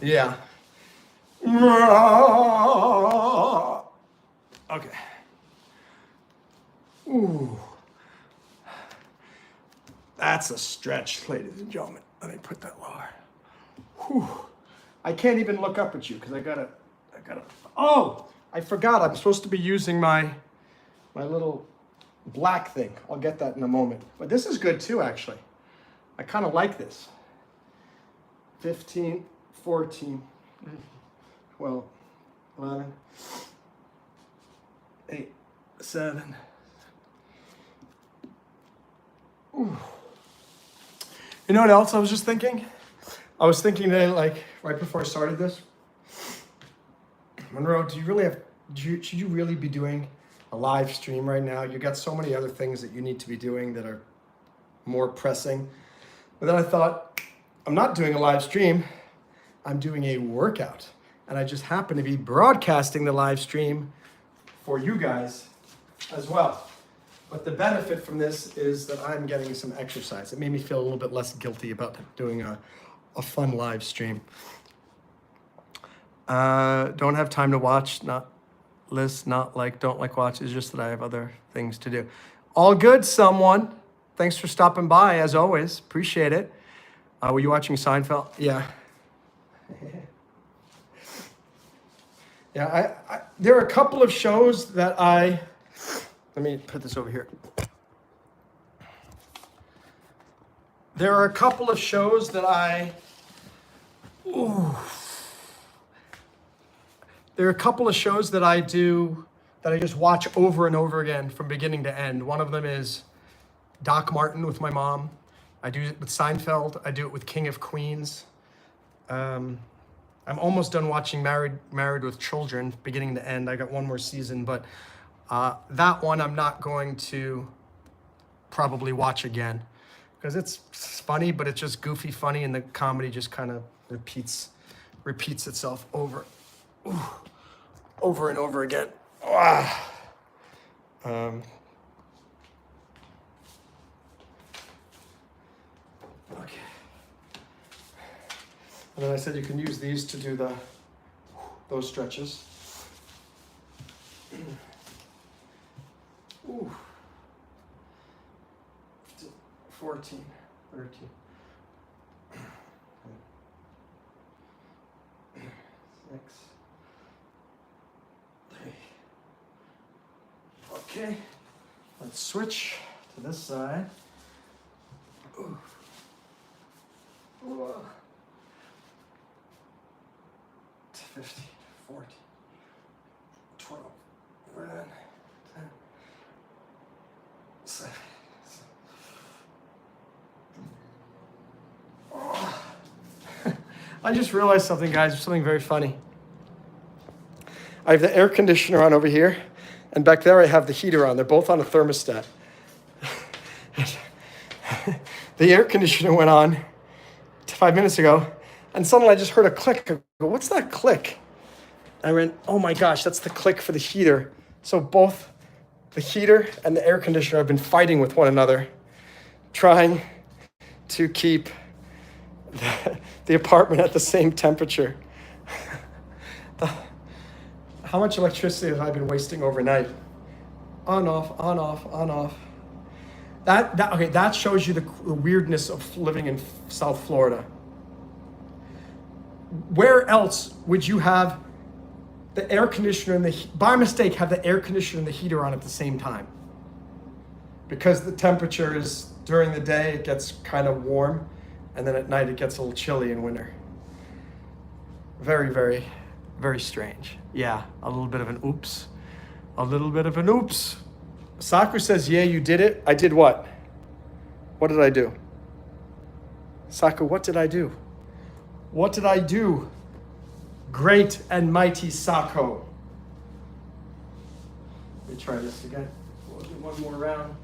Yeah. Okay. Ooh. That's a stretch, ladies and gentlemen. Let me put that lower. Whew. I can't even look up at you because I gotta. Oh, I forgot. I'm supposed to be using my little black thing. I'll get that in a moment. But this is good too, actually. I kind of like this. 15, 14, 12, 11, 8, 7. Ooh. You know what else I was just thinking? I was thinking today, like right before I started this, Monroe, should you really be doing a live stream right now? You got so many other things that you need to be doing that are more pressing. But then I thought, I'm not doing a live stream, I'm doing a workout. And I just happen to be broadcasting the live stream for you guys as well. But the benefit from this is that I'm getting some exercise. It made me feel a little bit less guilty about doing a fun live stream. Don't have time to watch, not list, don't like watch. It's just that I have other things to do. All good, someone. Thanks for stopping by, as always. Appreciate it. Were you watching Seinfeld? Yeah. Yeah, there are a couple of shows that let me put this over here. There are a couple of shows that I do that I just watch over and over again from beginning to end. One of them is Doc Martin with my mom. I do it with Seinfeld. I do it with King of Queens. I'm almost done watching Married with Children, beginning to end. I got one more season, but that one I'm not going to probably watch again because it's funny, but it's just goofy funny, and the comedy just kind of repeats itself over and over again. Okay. And then I said you can use these to do those stretches. Ooh. 14, 13. 6. 3. Okay. Let's switch to this side. Ooh. Ooh. 15, 14, 12, 11, 10, 7. Oh. I just realized something, guys, something very funny. I have the air conditioner on over here, and back there I have the heater on. They're both on a thermostat. The air conditioner went on 5 minutes ago, and suddenly I just heard a click. I go, what's that click? I went, oh my gosh, that's the click for the heater. So both the heater and the air conditioner have been fighting with one another, trying to keep the apartment at the same temperature. How much electricity have I been wasting overnight? On, off, on, off, on, off. That shows you the weirdness of living in South Florida. Where else would you have the air conditioner and by mistake, have the air conditioner and the heater on at the same time? Because the temperature is, during the day, it gets kind of warm, and then at night it gets a little chilly in winter. Very, very, very strange. Yeah, a little bit of an oops. A little bit of an oops. Saku says, yeah, you did it. I did what? What did I do? Saku, what did I do? What did I do? Great and mighty Saku. Let me try this again. We'll do one more round.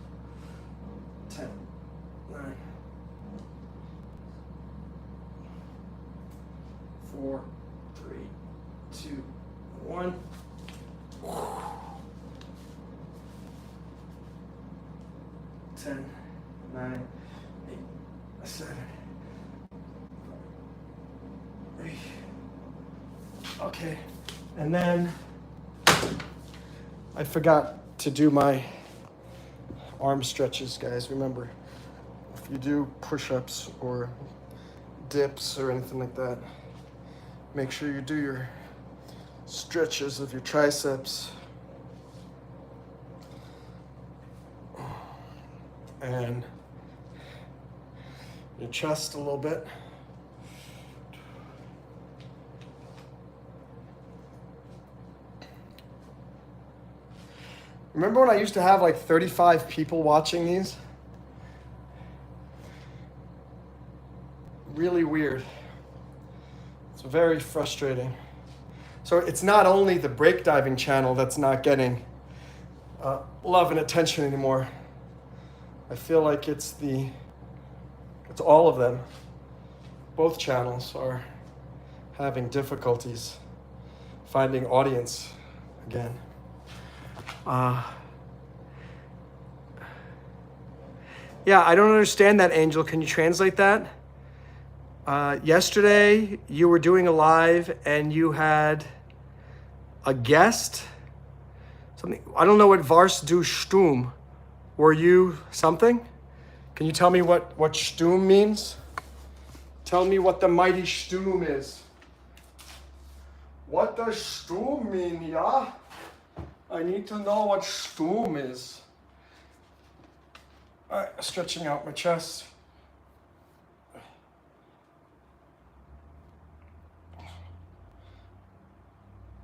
10, 9, 4, 3, 2, 1. 10, 9, 8, 7. Okay, and then I forgot to do my arm stretches, guys. Remember, if you do push-ups or dips or anything like that, make sure you do your stretches of your triceps and your chest a little bit. Remember when I used to have like 35 people watching these? Really weird. It's very frustrating. So it's not only the breakdiving channel that's not getting love and attention anymore. I feel like it's all of them. Both channels are having difficulties finding audience again. Yeah, I don't understand that, Angel. Can you translate that? Yesterday, you were doing a live and you had a guest. Something. I don't know what Vars du Stum. Were you something? Can you tell me what Stum means? Tell me what the mighty Stum is. What does Stum mean, yeah? I need to know what Stum is. All right, stretching out my chest.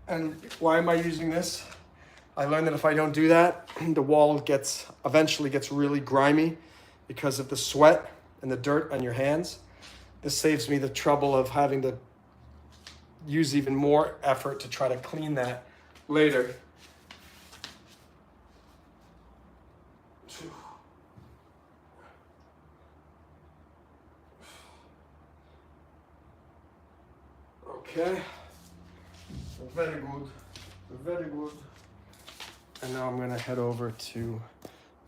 And why am I using this? I learned that if I don't do that, the wall eventually gets really grimy because of the sweat and the dirt on your hands. This saves me the trouble of having to use even more effort to try to clean that later. Okay, very good, very good. And now I'm gonna head over to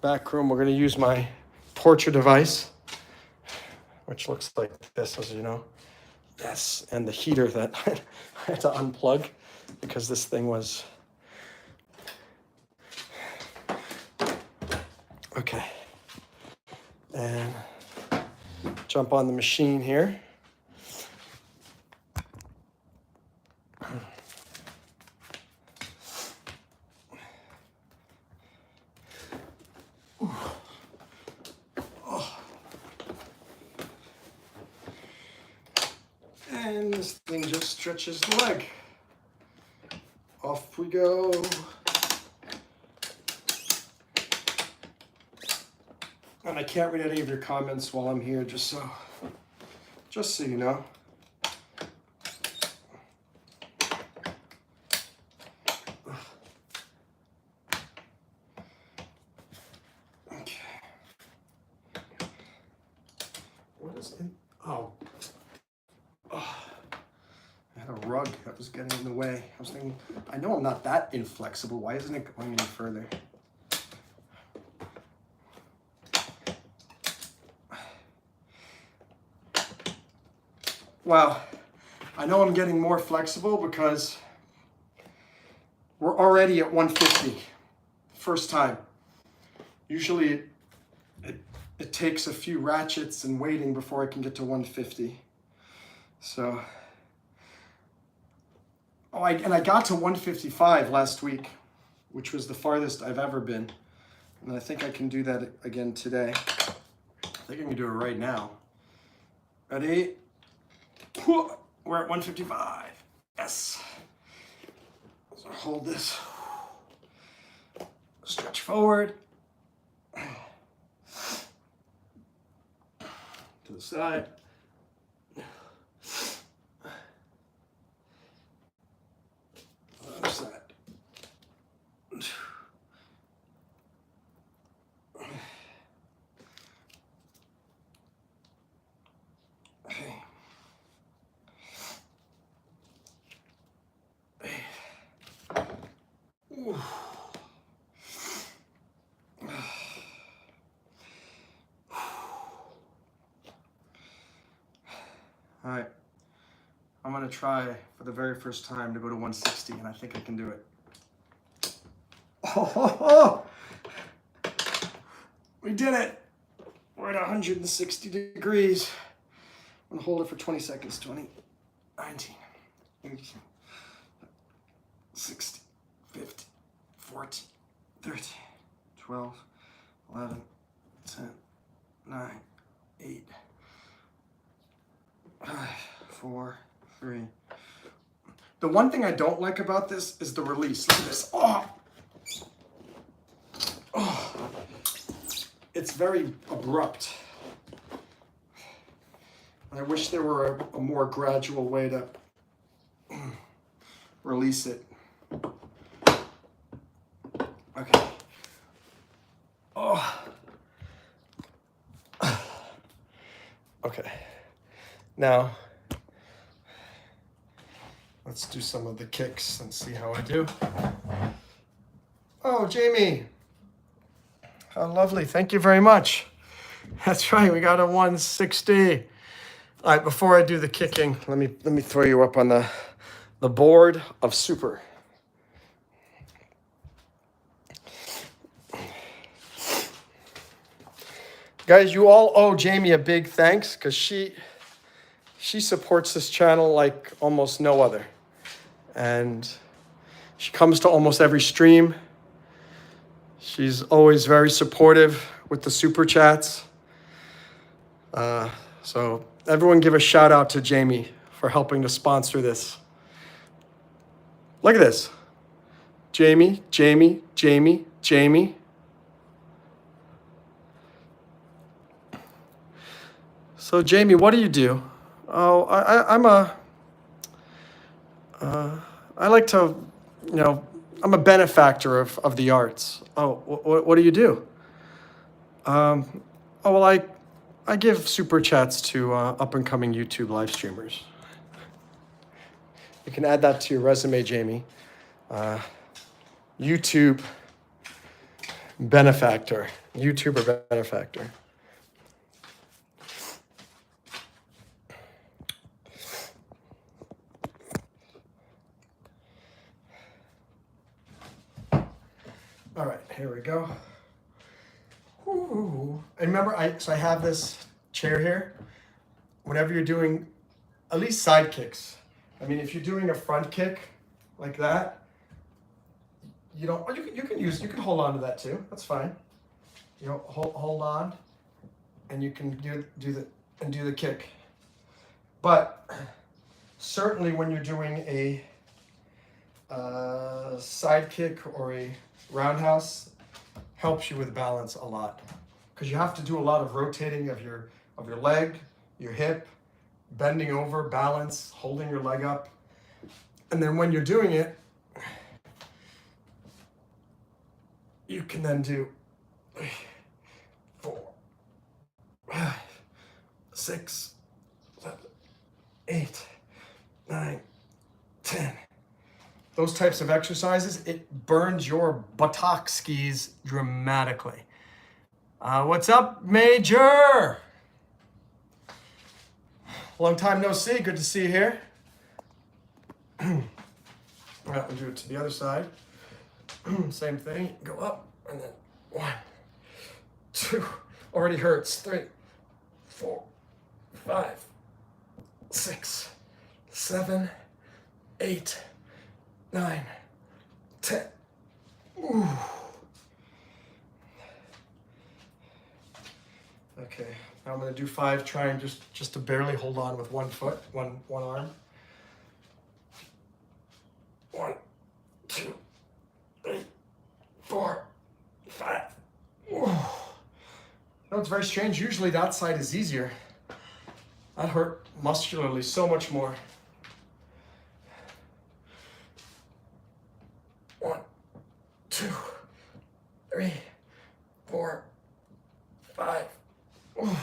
back room. We're gonna use my torture device, which looks like this, as you know. Yes, and the heater that I had to unplug because this thing was... Okay. And jump on the machine here. And this thing just stretches the leg. Off we go. And I can't read any of your comments while I'm here, just so you know. Okay. What is it? Oh. I had a rug that was getting in the way. I was thinking, I know I'm not that inflexible. Why isn't it going any further? Wow, I know I'm getting more flexible because we're already at 150, first time. Usually it takes a few ratchets and waiting before I can get to 150. So, and I got to 155 last week, which was the farthest I've ever been. And I think I can do that again today. I think I can do it right now. Ready? We're at 155. Yes. So hold this. Stretch forward. To the side. Other side. All right, I'm gonna try for the very first time to go to 160, and I think I can do it. Oh, we did it. We're at 160 degrees. I'm gonna hold it for 20 seconds. 20, 19, 18, 60, 50, 40, 30, 12, 11, 10, 9, 8, 5, 4, 3. The one thing I don't like about this is the release. Look at this. Oh. It's very abrupt. I wish there were a more gradual way to release it. Okay. Oh. Okay. Now, let's do some of the kicks and see how I do. Oh, Jamie. How lovely. Thank you very much. That's right. We got a 160. All right, before I do the kicking, let me throw you up on the board of super. Guys, you all owe Jamie a big thanks because she supports this channel like almost no other. And she comes to almost every stream. She's always very supportive with the super chats. So everyone give a shout out to Jamie for helping to sponsor this. Look at this. Jamie, Jamie, Jamie, Jamie. So Jamie, what do you do? Oh, I'm a, I like to, I'm a benefactor of the arts. Oh, what do you do? Oh, well, I give super chats to up and coming YouTube live streamers. You can add that to your resume, Jamie. YouTube benefactor, YouTuber benefactor. All right, here we go. Ooh. And remember, I have this chair here. Whenever you're doing, at least side kicks. I mean, if you're doing a front kick like that, you don't. You can hold on to that too. That's fine. Hold on, and you can do the kick. But certainly when you're doing a side kick or a roundhouse, helps you with balance a lot, because you have to do a lot of rotating of your leg, your hip, bending over, balance, holding your leg up. And then when you're doing it, you can then do 3, 4, 5, 6, 7, 8, 9, 10. Those types of exercises, it burns your buttock skis dramatically. What's up, Major? Long time no see. Good to see you here. We'll do it to the other side. Same thing. Go up and then 1, 2. Already hurts. 3, 4, 5, 6, 7, 8, 9, 10. Ooh. Okay, now I'm gonna do 5, trying just to barely hold on with one foot, one arm. 1, 2, 3, 4, 5. Ooh. It's very strange. Usually that side is easier. That hurt muscularly so much more. 1, 2, 3, 4, 5. Ooh.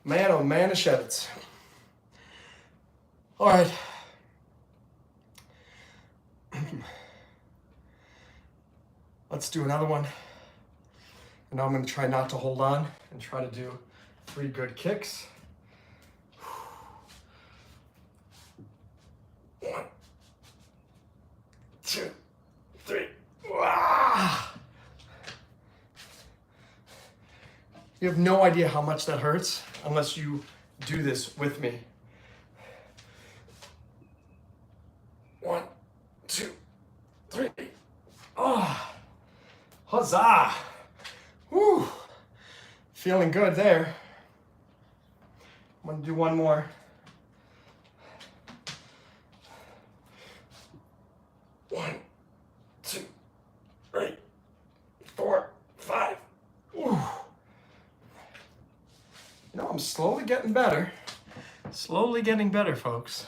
Man, oh man, it's. All right. Let's do another one. And now I'm going to try not to hold on and try to do 3 good kicks. 1, 2, 3. Wow. You have no idea how much that hurts unless you do this with me. 1, 2, 3. Oh, huzzah! Whew. Feeling good there. I'm gonna do one more. 1, 2, 3, 4, 5. Ooh. I'm slowly getting better. Slowly getting better, folks.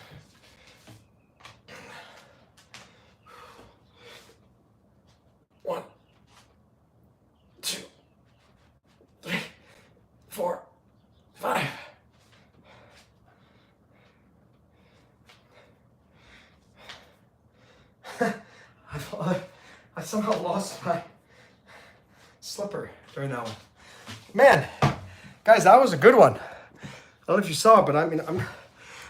One, 2, 3, 4, 5. I somehow lost my slipper during that one. Man, guys, that was a good one. I don't know if you saw it, but I mean,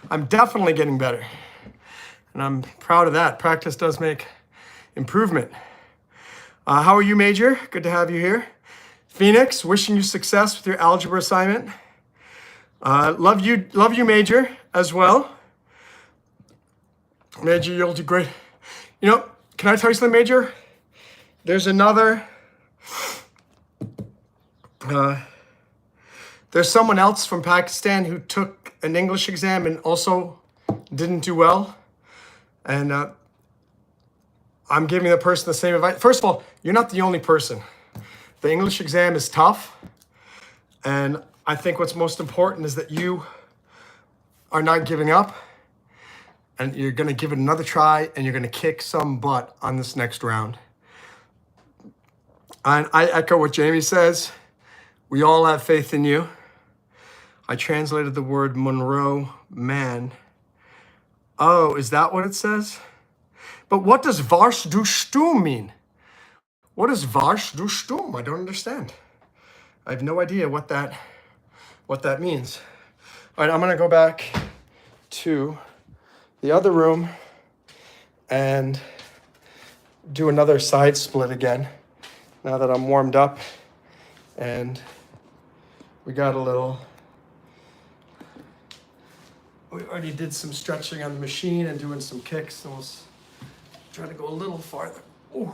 I'm definitely getting better. And I'm proud of that. Practice does make improvement. How are you, Major? Good to have you here. Phoenix, wishing you success with your algebra assignment. Love you, Major, as well. Major, you'll do great. You know, can I tell you something, Major? There's another, there's someone else from Pakistan who took an English exam and also didn't do well. And I'm giving the person the same advice. First of all, you're not the only person. The English exam is tough. And I think what's most important is that you are not giving up, and you're gonna give it another try, and you're gonna kick some butt on this next round. And I echo what Jamie says. We all have faith in you. I translated the word Monroe Mann. Oh, is that what it says? But what does Varsh du Sturm mean? What is Varsh du Sturm? I don't understand. I have no idea what that means. All right, I'm gonna go back to the other room and do another side split again now that I'm warmed up and we already did some stretching on the machine and doing some kicks, and we'll try to go a little farther. Ooh.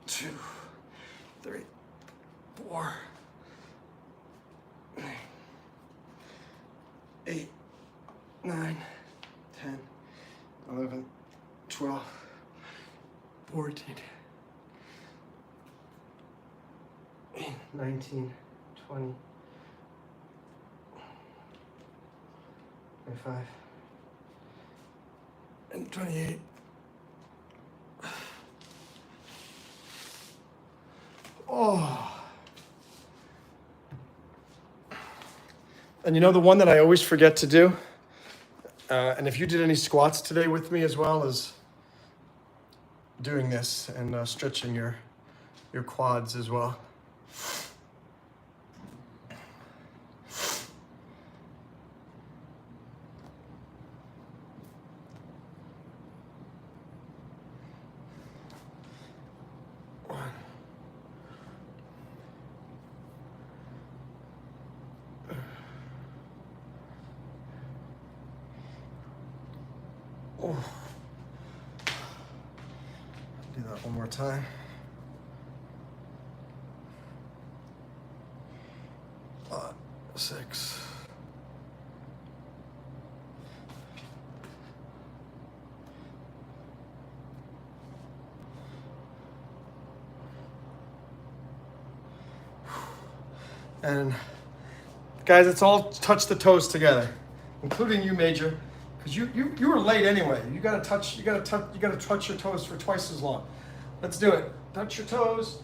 2, 3, 4, 8, 9, 10, 11, 12, 14, 19, 20, 25, and 28. Oh. And you know the one that I always forget to do? And if you did any squats today with me as well, as doing this and stretching your quads as well. Oh. Do that one more time. Six. And guys, it's all touch the toes together, including you, Major, because you were late anyway. You gotta touch your toes for twice as long. Let's do it. Touch your toes.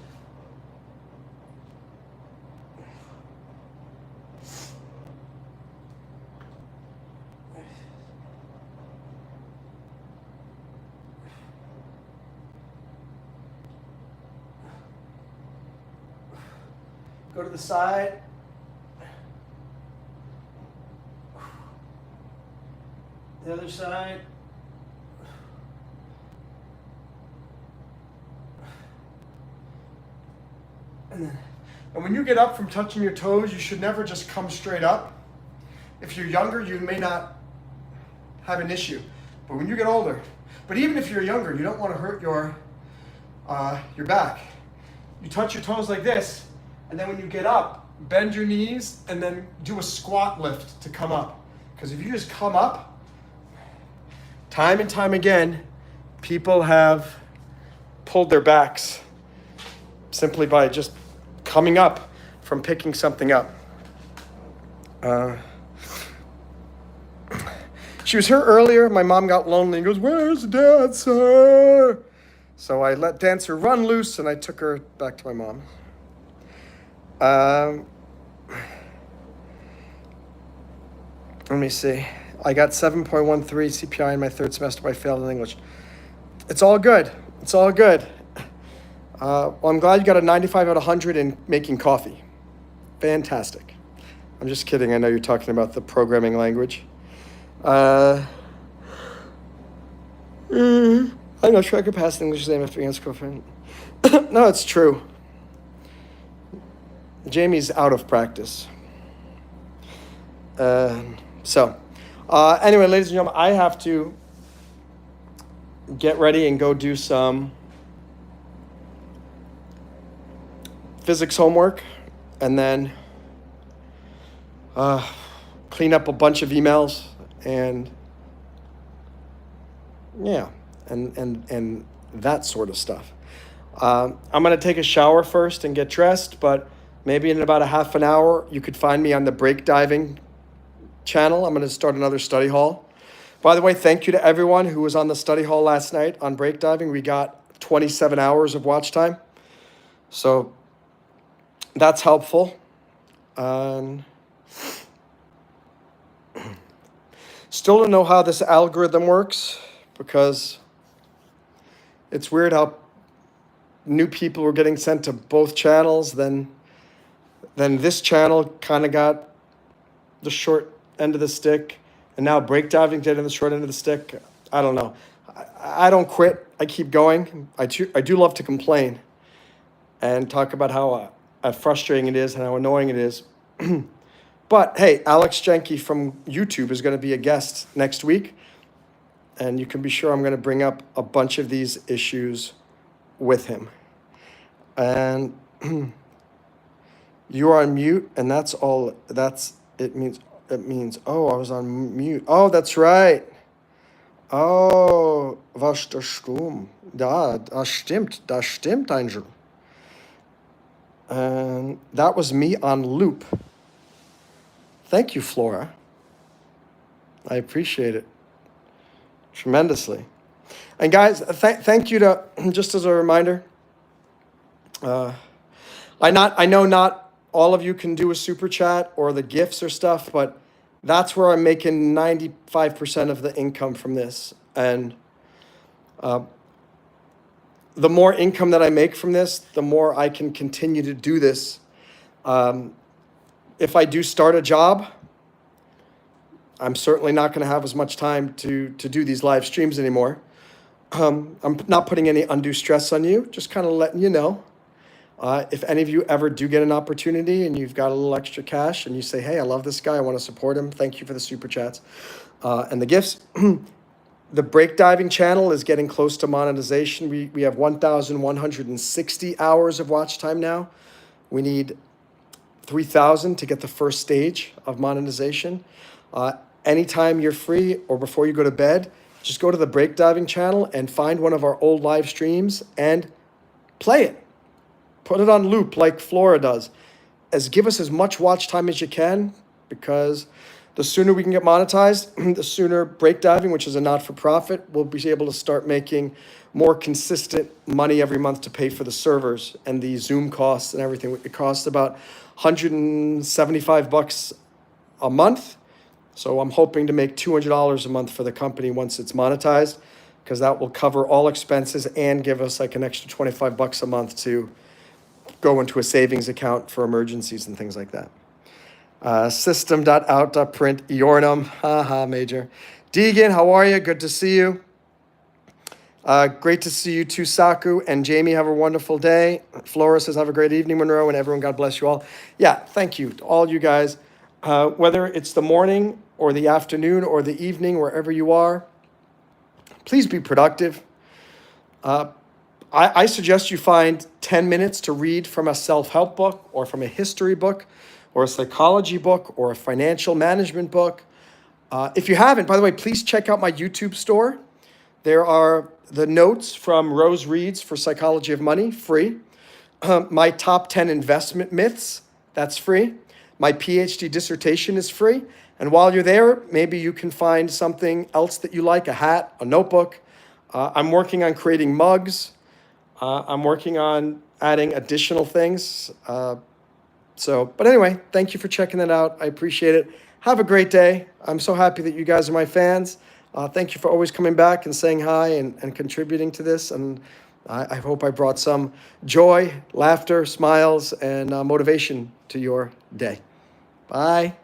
Go to the side. The other side. And when you get up from touching your toes, you should never just come straight up. If you're younger, you may not have an issue. But when you get older, but even if you're younger, you don't want to hurt your back. You touch your toes like this, and then when you get up, bend your knees and then do a squat lift to come up. Because if you just come up, time and time again, people have pulled their backs simply by just coming up from picking something up. She was here earlier. My mom got lonely and goes, "Where's Dancer?" So I let Dancer run loose and I took her back to my mom. Let me see. I got 7.13 CPI in my third semester, but I failed in English. It's all good. It's all good. Well, I'm glad you got a 95 out of 100 in making coffee. Fantastic. I'm just kidding. I know you're talking about the programming language. I know tracker passed English exam after against girlfriend. No, it's true. Jamie's out of practice. Anyway, ladies and gentlemen, I have to get ready and go do some physics homework and then clean up a bunch of emails and yeah, and that sort of stuff. I'm going to take a shower first and get dressed, but maybe in about a half an hour, you could find me on the break diving channel. I'm going to start another study hall. By the way, thank you to everyone who was on the study hall last night on break diving. We got 27 hours of watch time. So that's helpful. Still don't know how this algorithm works, because it's weird how new people were getting sent to both channels. Then this channel kind of got the short end of the stick, and now breakdiving getting the short end of the stick. I don't know. I don't quit. I keep going. I do love to complain and talk about how frustrating it is and how annoying it is. But hey, Alex Jenke from YouTube is going to be a guest next week, and you can be sure I'm going to bring up a bunch of these issues with him. And you are on mute, and that's all. It means. Oh, I was on mute. Oh, that's right. Oh, was das stumm? Das stimmt, Angel. And that was me on loop. Thank you, Flora. I appreciate it tremendously. And guys, thank you to, just as a reminder, I know not all of you can do a super chat or the gifts or stuff, but that's where I'm making 95% of the income from this. And the more income that I make from this, the more I can continue to do this. If I do start a job, I'm certainly not going to have as much time to do these live streams anymore. I'm not putting any undue stress on you, just kind of letting you know. If any of you ever do get an opportunity and you've got a little extra cash and you say, hey, I love this guy, I want to support him, thank you for the super chats and the gifts. The breakdiving channel is getting close to monetization. We have 1,160 hours of watch time now. We need 3,000 to get the first stage of monetization. Anytime you're free or before you go to bed, just go to the breakdiving channel and find one of our old live streams and play it. Put it on loop like Flora does. Give us as much watch time as you can, because the sooner we can get monetized, the sooner breakdiving, which is a not-for-profit, will be able to start making more consistent money every month to pay for the servers and the Zoom costs and everything. It costs about $175 a month. So I'm hoping to make $200 a month for the company once it's monetized, because that will cover all expenses and give us like an extra $25 a month to go into a savings account for emergencies and things like that. System.out.print Yornum. Haha, Major. Deegan, how are you? Good to see you. Great to see you too, Saku. And Jamie, have a wonderful day. Flora says, have a great evening, Monroe. And everyone, God bless you all. Yeah, thank you to all you guys. Whether it's the morning or the afternoon or the evening, wherever you are, please be productive. I suggest you find 10 minutes to read from a self-help book or from a history book or a psychology book or a financial management book. If you haven't, by the way, please check out my YouTube store. There are the notes from Rose Reads for Psychology of Money, free. My top 10 investment myths, that's free. My PhD dissertation is free. And while you're there, maybe you can find something else that you like, a hat, a notebook. I'm working on creating mugs. I'm working on adding additional things. But anyway, thank you for checking that out. I appreciate it. Have a great day. I'm so happy that you guys are my fans. Thank you for always coming back and saying hi and contributing to this. And I hope I brought some joy, laughter, smiles, and motivation to your day. Bye.